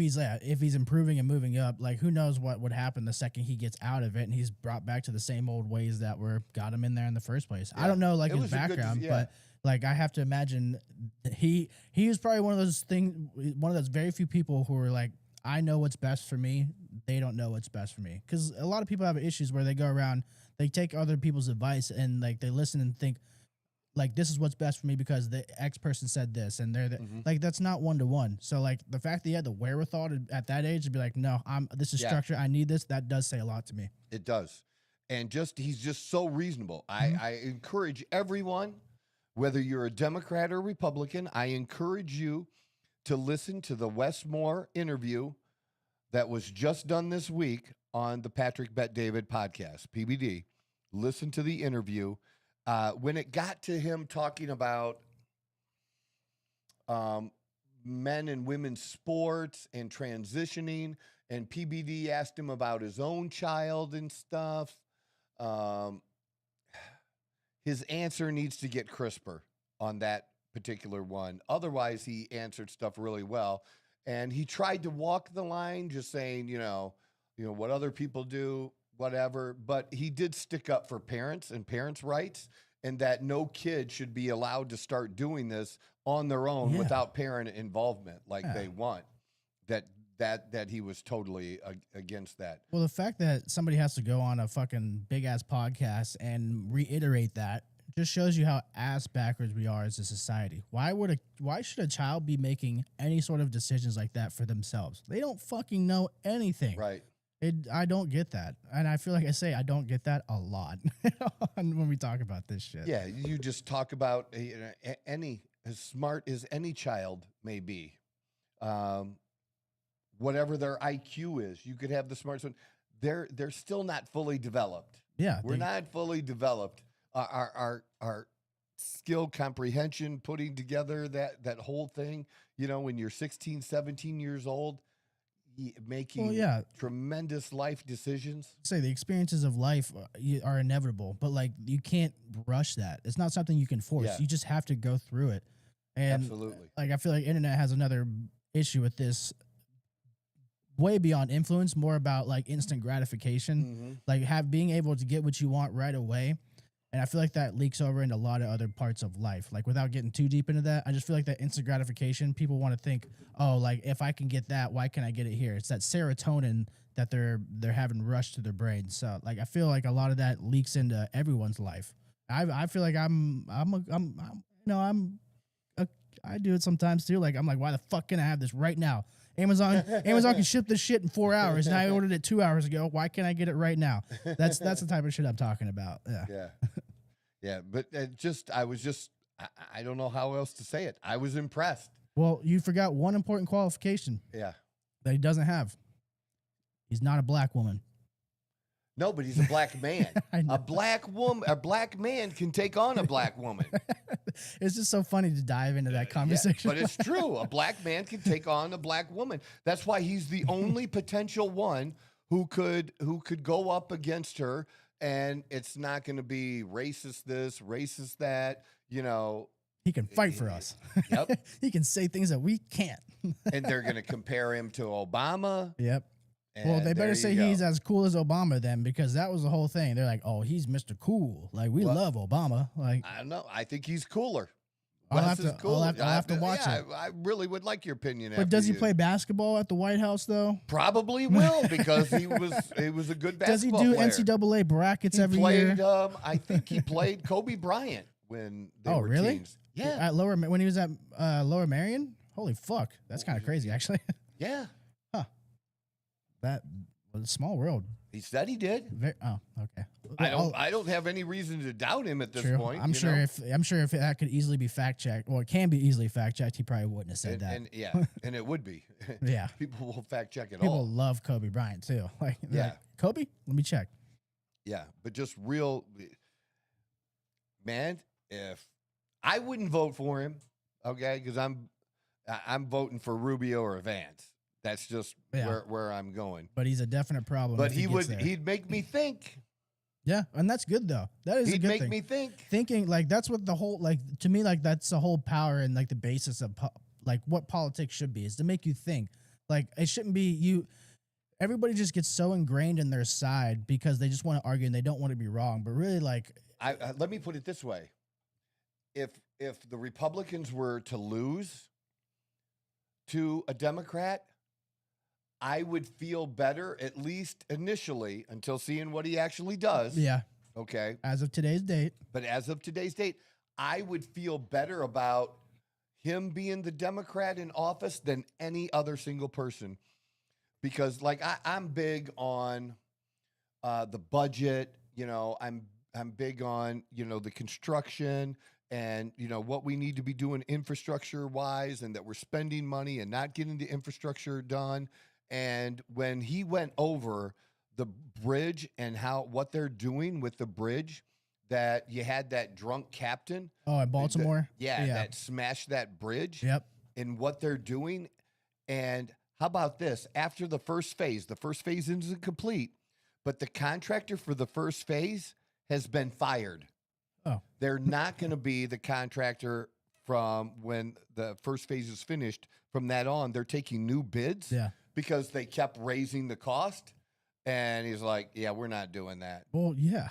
D: he's improving and moving up, who knows what would happen the second he gets out of it and he's brought back to the same old ways that got him in there in the first place. Yeah. I don't know his background, but I have to imagine he was probably one of those very few people who are I know what's best for me. They don't know what's best for me. Because a lot of people have issues where they go around, they take other people's advice and they listen and think, this is what's best for me because the X person said this, and they're that's not 1-to-1. So the fact that he had the wherewithal at that age to be no, this is structure. I need this. That does say a lot to me.
A: It does, and he's just so reasonable. I encourage everyone, whether you're a Democrat or Republican, I encourage you to listen to the Wes Moore interview that was just done this week on the Patrick Bet David podcast, PBD. Listen to the interview. When it got to him talking about men and women's sports and transitioning, and PBD asked him about his own child and stuff, his answer needs to get crisper on that particular one. Otherwise, he answered stuff really well. And he tried to walk the line, just saying, what other people do, whatever. But he did stick up for parents and parents' rights, and that no kid should be allowed to start doing this on their own without parent involvement they want. That he was totally against that.
D: Well, the fact that somebody has to go on a fucking big ass podcast and reiterate that just shows you how ass backwards we are as a society. Why should a child be making any sort of decisions like that for themselves? They don't fucking know anything.
A: Right.
D: I don't get that. And I feel like I say I don't get that a lot when we talk about this shit.
A: Yeah, you just talk about as smart as any child may be. Whatever their IQ is, you could have the smartest one. They're still not fully developed.
D: Yeah.
A: We're not fully developed. Our skill comprehension, putting together that whole thing, when you're 16, 17 years old, making tremendous life decisions.
D: Say the experiences of life are inevitable, but you can't rush that. It's not something you can force.
A: Yeah.
D: You just have to go through it. And
A: absolutely.
D: I feel like internet has another issue with this, way beyond influence, more about instant gratification, being able to get what you want right away. And I feel like that leaks over into a lot of other parts of life. Without getting too deep into that, I just feel like that instant gratification, people want to think, oh, if I can get that, why can't I get it here? It's that serotonin that they're having rushed to their brain. So I feel like a lot of that leaks into everyone's life. I feel like I do it sometimes too. I'm like, why the fuck can I have this right now? Amazon can ship this shit in 4 hours, and I ordered it 2 hours ago. Why can't I get it right now? That's the type of shit I'm talking about. Yeah.
A: Yeah. But I don't know how else to say it. I was impressed.
D: Well, you forgot one important qualification.
A: Yeah.
D: That he doesn't have. He's not a black woman.
A: No, but he's a black man. A black man can take on a black woman.
D: It's just so funny to dive into that conversation.
A: Yeah, but it's true. A black man can take on a black woman. That's why he's the only potential one who could go up against her, and it's not going to be racist this, racist that.
D: He can fight for us.
A: Yep.
D: He can say things that we can't.
A: And they're going to compare him to Obama.
D: Yep. Well, they better say he's as cool as Obama then, because that was the whole thing. They're like, oh, he's Mr. Cool. Like, we love Obama. Like,
A: I don't know. I think he's cooler.
D: I'll have to watch it.
A: I really would like your opinion.
D: But does he play basketball at the White House though?
A: Probably will, because he was a good basketball player.
D: Does he do NCAA brackets every year?
A: I think he played Kobe Bryant when they were
D: really?
A: teens. Yeah.
D: At when he was at Lower Marion? Holy fuck. That's kind of crazy, actually.
A: Yeah.
D: Huh. That was a small world.
A: He said he did.
D: Okay.
A: I don't have any reason to doubt him at this point.
D: I'm sure if that could easily be fact checked, or it can be easily fact checked, he probably wouldn't have said that.
A: And it would be.
D: Yeah.
A: People will fact check it all.
D: People love Kobe Bryant too. Like, Kobe? Let me check.
A: Yeah, but just real, man. If I wouldn't vote for him, okay, because I'm voting for Rubio or Vance. That's just where I'm going.
D: But he's a definite problem.
A: But he'd make me think.
D: Yeah, and that's good though. That is a good thing. He'd make
A: me think.
D: Thinking, like, that's what the whole, like, to me, like, that's the whole power and like the basis of like what politics should be, is to make you think. Like, it shouldn't be everybody just gets so ingrained in their side because they just want to argue and they don't want to be wrong. But really, like,
A: let me put it this way: if the Republicans were to lose to a Democrat, I would feel better, at least initially, until seeing what he actually does.
D: Yeah.
A: Okay.
D: As of today's date.
A: But as of today's date, I would feel better about him being the Democrat in office than any other single person. Because, like, I'm big on the budget. You know, I'm big on, the construction and, what we need to be doing infrastructure-wise, and that we're spending money and not getting the infrastructure done. And when he went over the bridge and what they're doing with the bridge, that you had that drunk captain.
D: Oh, in Baltimore?
A: That smashed that bridge.
D: Yep.
A: And what they're doing. And how about this? After the first phase isn't complete, but the contractor for the first phase has been fired.
D: Oh.
A: They're not going to be the contractor from when the first phase is finished. From that on, they're taking new bids.
D: Yeah.
A: Because they kept raising the cost, and he's like, "Yeah, we're not doing that."
D: Well, yeah,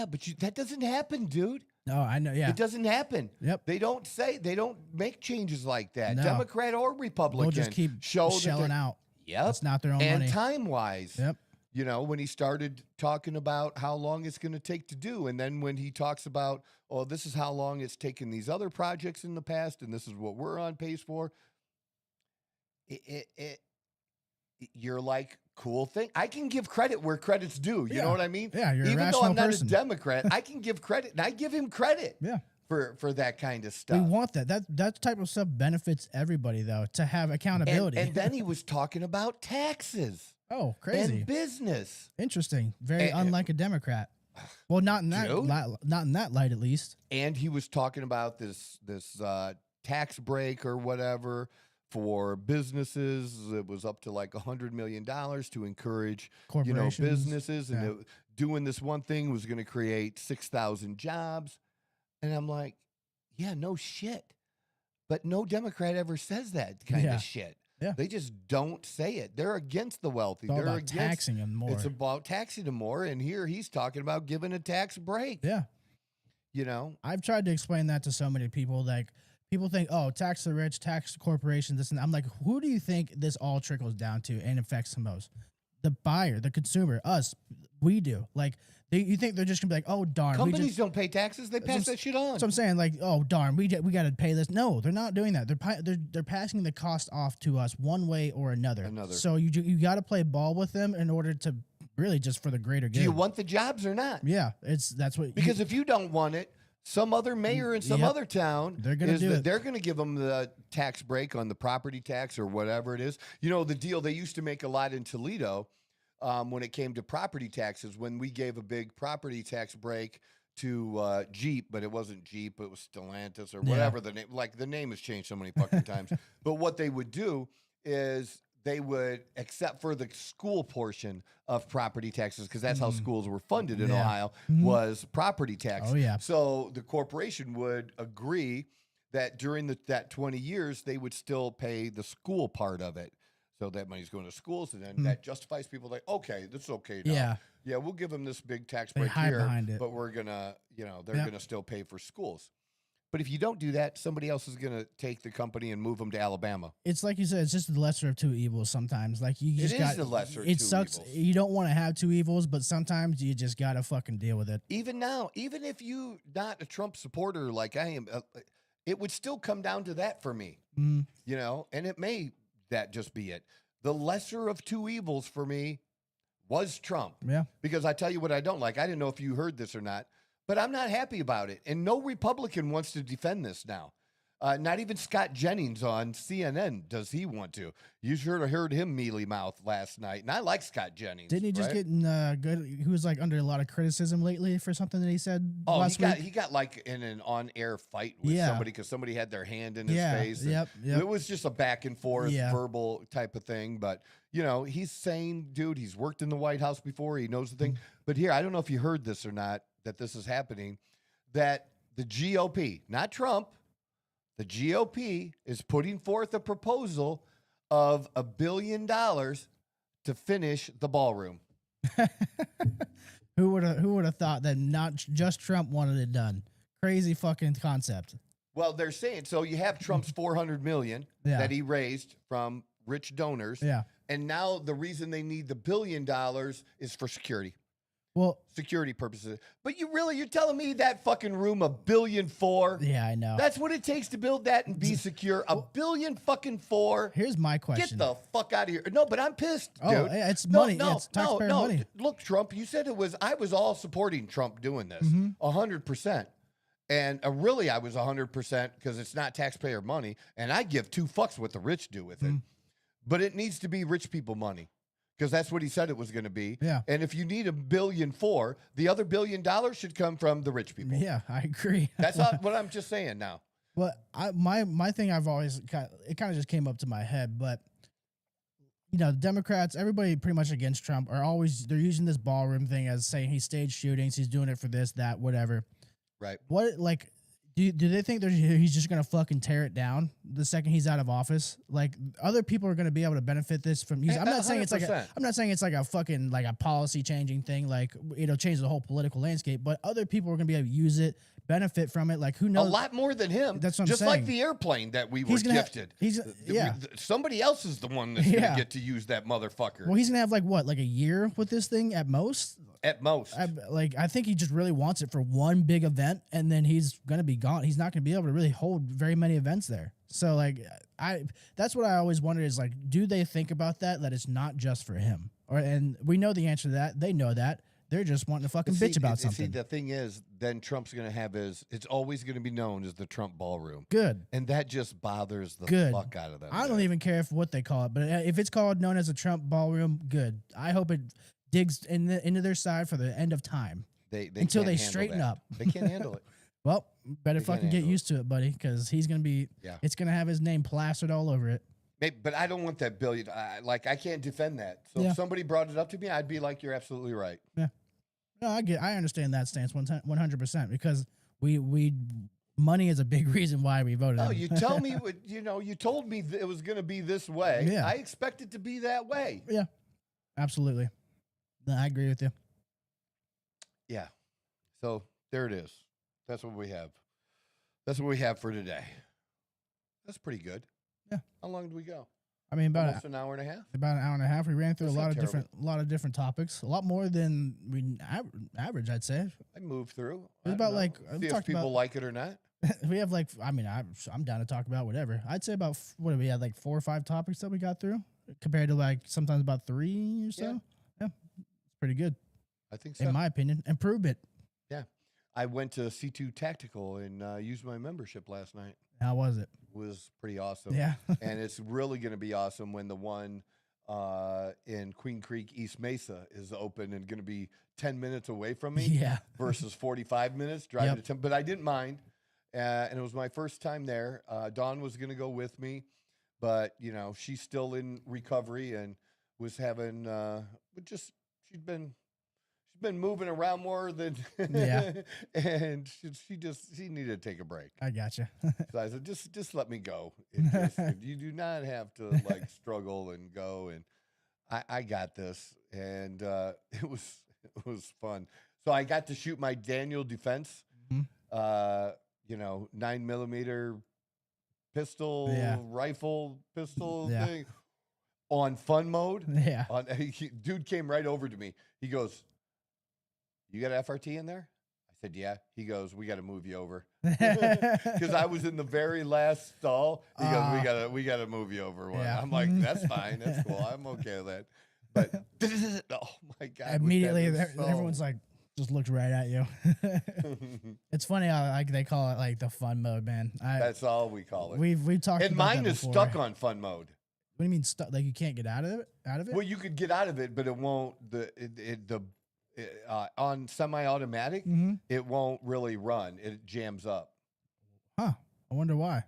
A: but that doesn't happen, dude.
D: No, I know. Yeah,
A: it doesn't happen.
D: Yep.
A: They don't make changes like that.
D: No.
A: Democrat or Republican.
D: They'll just keep shelling out.
A: Yep,
D: it's not their own money.
A: And time wise.
D: Yep.
A: When he started talking about how long it's going to take to do, and then when he talks about, oh, this is how long it's taken these other projects in the past, and this is what we're on pace for. You're like, cool thing. I can give credit where credit's due. You know what I mean?
D: Yeah, you're
A: even
D: a
A: though I'm not
D: person.
A: a Democrat, I can give credit, and I give him credit.
D: Yeah.
A: For that kind of stuff.
D: We want that. That type of stuff benefits everybody, though, to have accountability.
A: And then he was talking about taxes.
D: Oh, crazy.
A: And business.
D: Interesting. Very unlike a Democrat. Well, not in that light, at least.
A: And he was talking about this tax break or whatever for businesses. It was up to like $100 million to encourage businesses, and doing this one thing was going to create 6,000 jobs. And I'm like, yeah, no shit. But no Democrat ever says that kind of shit.
D: Yeah.
A: They just don't say it. They're against the wealthy.
D: They're
A: against
D: taxing them more.
A: It's about taxing them more. And here he's talking about giving a tax break.
D: Yeah.
A: I've
D: tried to explain that to so many people. Like, people think, oh, tax the rich, tax corporations, this and that. I'm like, who do you think this all trickles down to and affects the most? The buyer, the consumer, us. We do. Like, you think they're just gonna be like, oh darn,
A: companies don't pay taxes; they pass that shit on.
D: So I'm saying, like, oh darn, we got to pay this. No, they're not doing that. They're passing the cost off to us one way or another. So you got to play ball with them in order to really just for the greater good.
A: Do you want the jobs or not?
D: Yeah, that's what.
A: Because if you don't want it, some other mayor in some other town
D: they're gonna do it.
A: They're gonna give them the tax break on the property tax or whatever it is. The deal they used to make a lot in Toledo. When it came to property taxes, when we gave a big property tax break to Jeep, but it wasn't Jeep, it was Stellantis or whatever the name. Like, the name has changed so many fucking times. But what they would do is they would, except for the school portion of property taxes, because that's how schools were funded in Ohio, was property tax.
D: Oh, yeah.
A: So the corporation would agree that during that 20 years, they would still pay the school part of it. So that money's going to schools, and then that justifies people like, okay, this is okay now. Yeah, we'll give them this big tax break here, but we're going to, they're going to still pay for schools. But if you don't do that, somebody else is going to take the company and move them to Alabama.
D: It's like you said, it's just the lesser of two evils sometimes. Like you just
A: the lesser of two
D: sucks.
A: evils.
D: You don't want to have two evils, but sometimes you just got to fucking deal with it.
A: Even now, even if you not a Trump supporter like I am, it would still come down to that for me, and it may that just be it. The lesser of two evils for me was Trump.
D: Yeah.
A: Because I tell you what I don't like. I didn't know if you heard this or not, but I'm not happy about it. And no Republican wants to defend this now. Not even Scott Jennings on CNN does he want to. You sure heard him mealy mouth last night. And I like Scott Jennings.
D: Didn't he just get in good? He was like under a lot of criticism lately for something that he said last week.
A: He got like in an on-air fight with somebody because somebody had their hand in his face.
D: Yep.
A: It was just a back and forth verbal type of thing. But, he's sane, dude. He's worked in the White House before. He knows the thing. But here, I don't know if you heard this or not, that this is happening, that the GOP, not Trump, the GOP is putting forth a proposal of $1 billion to finish the ballroom.
D: Who would have thought that not just Trump wanted it done? Crazy fucking concept.
A: Well, they're saying, so you have Trump's $400 million that he raised from rich donors.
D: Yeah.
A: And now the reason they need the $1 billion is for security.
D: Well,
A: security purposes. But you're telling me that fucking room $1.4 billion?
D: Yeah, I know.
A: That's what it takes to build that and be secure. $1.4 billion?
D: Here's my question.
A: Get the fuck out of here. No, but I'm pissed, dude.
D: Oh, yeah, it's money. It's taxpayer money.
A: Look, Trump, you said I was all supporting Trump doing this. 100%. And really, I was 100% because it's not taxpayer money. And I give two fucks what the rich do with it. But it needs to be rich people money. Because that's what he said it was going to be.
D: Yeah.
A: And if you need $1.4 billion, the other $1 billion should come from the rich people.
D: Yeah, I agree.
A: That's not what I'm just saying now.
D: But my thing, I've always it kind of just came up to my head. But the Democrats, everybody pretty much against Trump they're using this ballroom thing as saying he staged shootings, he's doing it for this, that, whatever.
A: Right.
D: What do they think he's just gonna fucking tear it down the second he's out of office? Like other people are gonna be able to benefit this from. I'm not saying it's like a fucking like a policy changing thing, like change the whole political landscape. But other people are gonna be able to use it, benefit from it. Like who knows?
A: A lot more than him.
D: That's what I'm
A: just
D: saying.
A: like the airplane that we were gifted. Somebody else is the one that's gonna get to use that motherfucker.
D: Well, he's gonna have like a year with this thing at most.
A: At most.
D: I think he just really wants it for one big event, and then he's gonna be gone. He's not gonna be able to really hold very many events there. So that's what I always wondered is like, do they think about that it's not just for him? And we know the answer to that. They know that. They're just wanting to fucking bitch about something.
A: See, the thing is, then Trump's going to have it's always going to be known as the Trump ballroom.
D: Good.
A: And that just bothers the fuck out of them.
D: I don't even care what they call it, but if it's known as a Trump ballroom, good. I hope it digs into their side for the end of time. Until they straighten up.
A: They can't handle it.
D: Well, better fucking get used to it, buddy, because he's going to be, it's going to have his name plastered all over it.
A: But I don't want that $1 billion. I can't defend that. So if somebody brought it up to me, I'd be like, you're absolutely right.
D: Yeah. No, I understand that stance 100% because we money is a big reason why we voted.
A: No, you tell me you told me it was going to be this way.
D: Yeah.
A: I expect it to be that way.
D: Yeah. Absolutely. No, I agree with you.
A: Yeah. So there it is. That's what we have. That's what we have for today. That's pretty good.
D: Yeah.
A: How long did we go?
D: I mean, about
A: an hour and a half.
D: About an hour and a half. We ran through a lot of different topips. A lot more than we average, I'd say.
A: I moved through.
D: It's about
A: see if people like it or not.
D: We have I'm down to talk about whatever. I'd say about what do we have 4 or 5 topics that we got through compared to sometimes about 3 or so. Yeah, it's pretty good.
A: I think so.
D: In my opinion, improvement.
A: Yeah, I went to C2 Tactical and used my membership last night.
D: How was it?
A: It was pretty awesome.
D: Yeah.
A: And it's really going to be awesome when the one in Queen Creek, East Mesa is open and going to be 10 minutes away from me versus 45 minutes driving to 10. But I didn't mind. And it was my first time there. Dawn was going to go with me. but you know, she's still in recovery and was having she's been moving around more than
D: Yeah.
A: and she needed to take a break.
D: I gotcha.
A: So I said, just let me go. You do not have to like struggle and go, and I got this, and it was fun. So I got to shoot my Daniel Defense,
D: Mhm.
A: 9mm pistol,
D: Yeah.
A: rifle pistol
D: Yeah.
A: thing on fun mode.
D: Yeah.
A: Dude came right over to me. He goes, "You got FRT in there?" I said, "Yeah." He goes, "We got to move you over," because I was in the very last stall. He goes, "We gotta move you over one."
D: Yeah.
A: I'm like, "That's fine. That's cool. I'm okay with that." But oh my god!
D: Immediately,
A: that is
D: everyone's like, just looks right at you. It's funny how like they call it like the fun mode, man.
A: That's all we call it.
D: We've talked.
A: And
D: about
A: mine
D: that
A: is
D: before.
A: stuck on fun mode.
D: What do you mean stuck? Like you can't get out of it?
A: Well, you could get out of it, but it won't. On semi-automatic,
D: Mm-hmm.
A: it won't really run. It jams up.
D: Huh. I wonder why.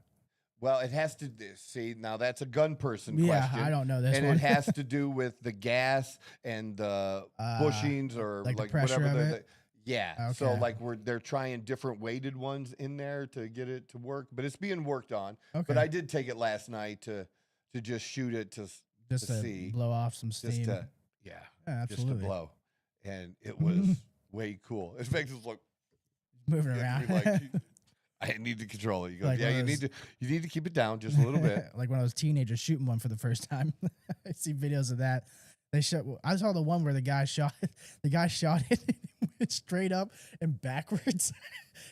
A: Well, it has to see. Now that's a gun person
D: Yeah,
A: question.
D: I don't know this
A: and
D: one.
A: it has to do with the gas and the bushings or
D: like the
A: like
D: pressure
A: whatever.
D: of it?
A: Yeah. So
D: Okay.
A: like they're trying different weighted ones in there to get it to work, but it's being worked on.
D: Okay.
A: But I did take it last night to just shoot it to
D: just to
A: see,
D: blow off some
A: just
D: steam.
A: to
D: Yeah,
A: just to
D: absolutely.
A: blow, and it was way cool. It makes us look
D: Moving
A: yeah,
D: around.
A: like I need to control it. You go,
D: Like
A: yeah,
D: one of
A: you need to keep it down just a little bit.
D: Like when I was teenagers shooting one for the first time. I see videos of that. I saw the one where the guy shot it and went straight up and backwards.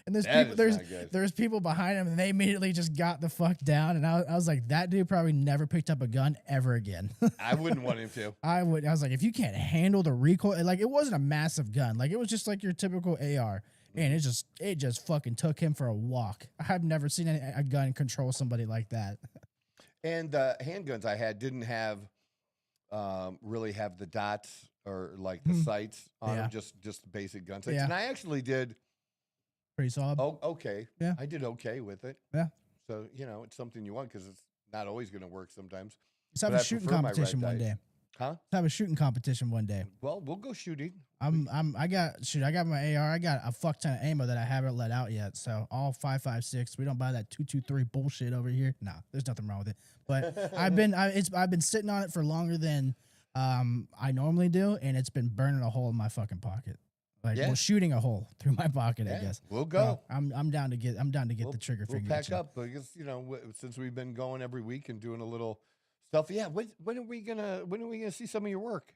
D: And there's people behind him and they immediately just got the fuck down. And I was like, that dude probably never picked up a gun ever again.
A: I wouldn't want him to.
D: I was like, if you can't handle the recoil, like it wasn't a massive gun. Like it was just like your typical AR. And it just fucking took him for a walk. I've never seen a gun control somebody like that.
A: And the handguns I had didn't have really have the dots or like the sights on them, just basic gun sights.
D: Yeah.
A: And I actually did
D: Pretty solid.
A: okay.
D: Yeah.
A: I did okay with it.
D: Yeah.
A: So, it's something you want because it's not always going to work sometimes.
D: Let's have
A: but
D: a
A: I
D: shooting
A: prefer my red
D: competition one
A: dot.
D: day.
A: Huh?
D: Let's have a shooting competition one day.
A: Well, we'll go shooting.
D: I got my AR. I got a fuck ton of ammo that I haven't let out yet. So all 5.56. We don't buy that 2.23 bullshit over here. No, there's nothing wrong with it. But I've been sitting on it for longer than I normally do, and it's been burning a hole in my fucking pocket. Like
A: Yeah.
D: well, shooting a hole through my pocket.
A: Yeah,
D: I guess
A: we'll go.
D: So I'm down to get the trigger
A: We'll
D: finger.
A: pack
D: itching.
A: up because since we've been going every week and doing a little stuff. Yeah. When are we gonna see some of your work?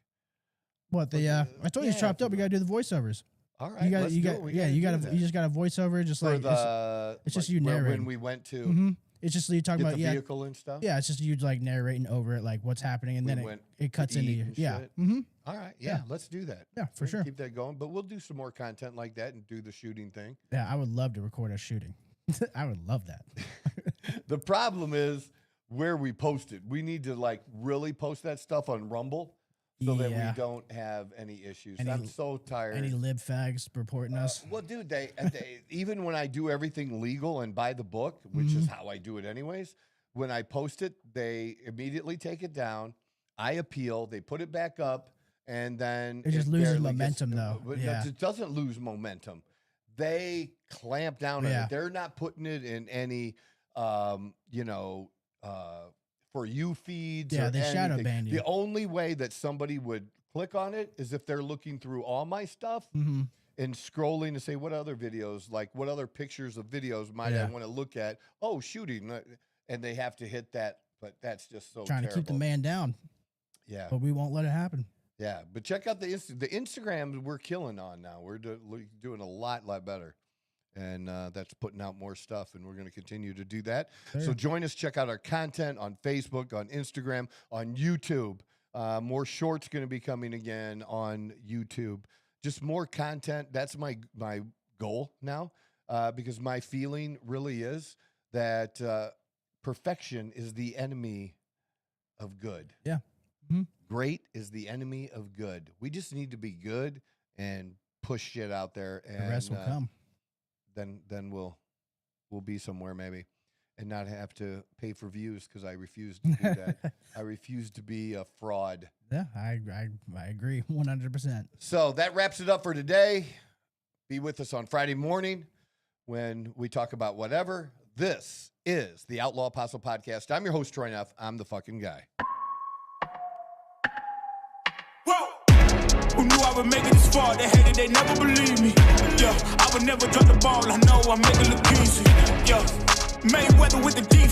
D: What the I told you it's chopped up. We gotta do the voiceovers.
A: All right.
D: You got
A: let's
D: you
A: do
D: got
A: it. We
D: yeah
A: gotta
D: you
A: do
D: got
A: that.
D: you just got a voiceover just
A: For
D: like it's just you
A: when
D: narrating.
A: we went to
D: Mm-hmm. It's just you talking
A: get
D: about
A: the vehicle and stuff.
D: Yeah, it's just you like narrating over it, like what's happening, and
A: We
D: then
A: went
D: it cuts
A: to
D: into
A: eat
D: you.
A: and
D: Yeah.
A: shit.
D: Mm-hmm.
A: All right.
D: Yeah.
A: Yeah. Let's do that.
D: Yeah, for
A: We'll
D: sure.
A: Keep that going, but we'll do some more content like that and do the shooting thing.
D: Yeah, I would love to record us shooting. I would love that.
A: The problem is where we post it. We need to like really post that stuff on Rumble so that
D: Yeah.
A: we don't have any issues.
D: Any-
A: I'm so tired.
D: Any lib fags reporting us?
A: Well, dude, they even when I do everything legal and buy the book, which
D: Mm-hmm.
A: is how I do it anyways, when I post it, they immediately take it down. I appeal, they put it back up, and then
D: It just loses
A: barely
D: momentum, though.
A: but
D: Yeah.
A: it doesn't lose momentum. They clamp down on
D: Yeah.
A: it. They're not putting it in any, for you feeds.
D: Yeah,
A: or
D: they shadow
A: anything.
D: ban you.
A: The only way that somebody would click on it is if they're looking through all my stuff
D: Mm-hmm.
A: and scrolling to say what other videos, like what other pictures of videos might
D: Yeah.
A: I want to look at? Oh, shooting, and they have to hit that. But that's just so
D: Trying
A: terrible.
D: to keep the man down,
A: Yeah,
D: but we won't let it happen.
A: yeah. But check out the Instagram. We're killing on now. We're doing a lot better, and that's putting out more stuff, and we're going to continue to do that. So
D: Sure.
A: join us. Check out our content on Facebook, on Instagram, on YouTube. More shorts going to be coming again on YouTube. Just more content. That's my goal now, because my feeling really is that perfection is the enemy of good.
D: Yeah. Mhm.
A: Great is the enemy of good. We just need to be good and push shit out there, and
D: The rest will come.
A: Then we'll be somewhere maybe. and not have to pay for views because I refuse to do that. I refuse to be a fraud.
D: Yeah, I agree 100%.
A: So that wraps it up for today. Be with us on Friday morning when we talk about whatever. This is the Outlaw Apostle Podcast. I'm your host, Troy Neff. I'm the fucking guy.
B: Who knew I would make it this far? They hated, they never believe me. Yeah, I would never drop the ball. I know I make it look easy. Yeah, Mayweather with the defense.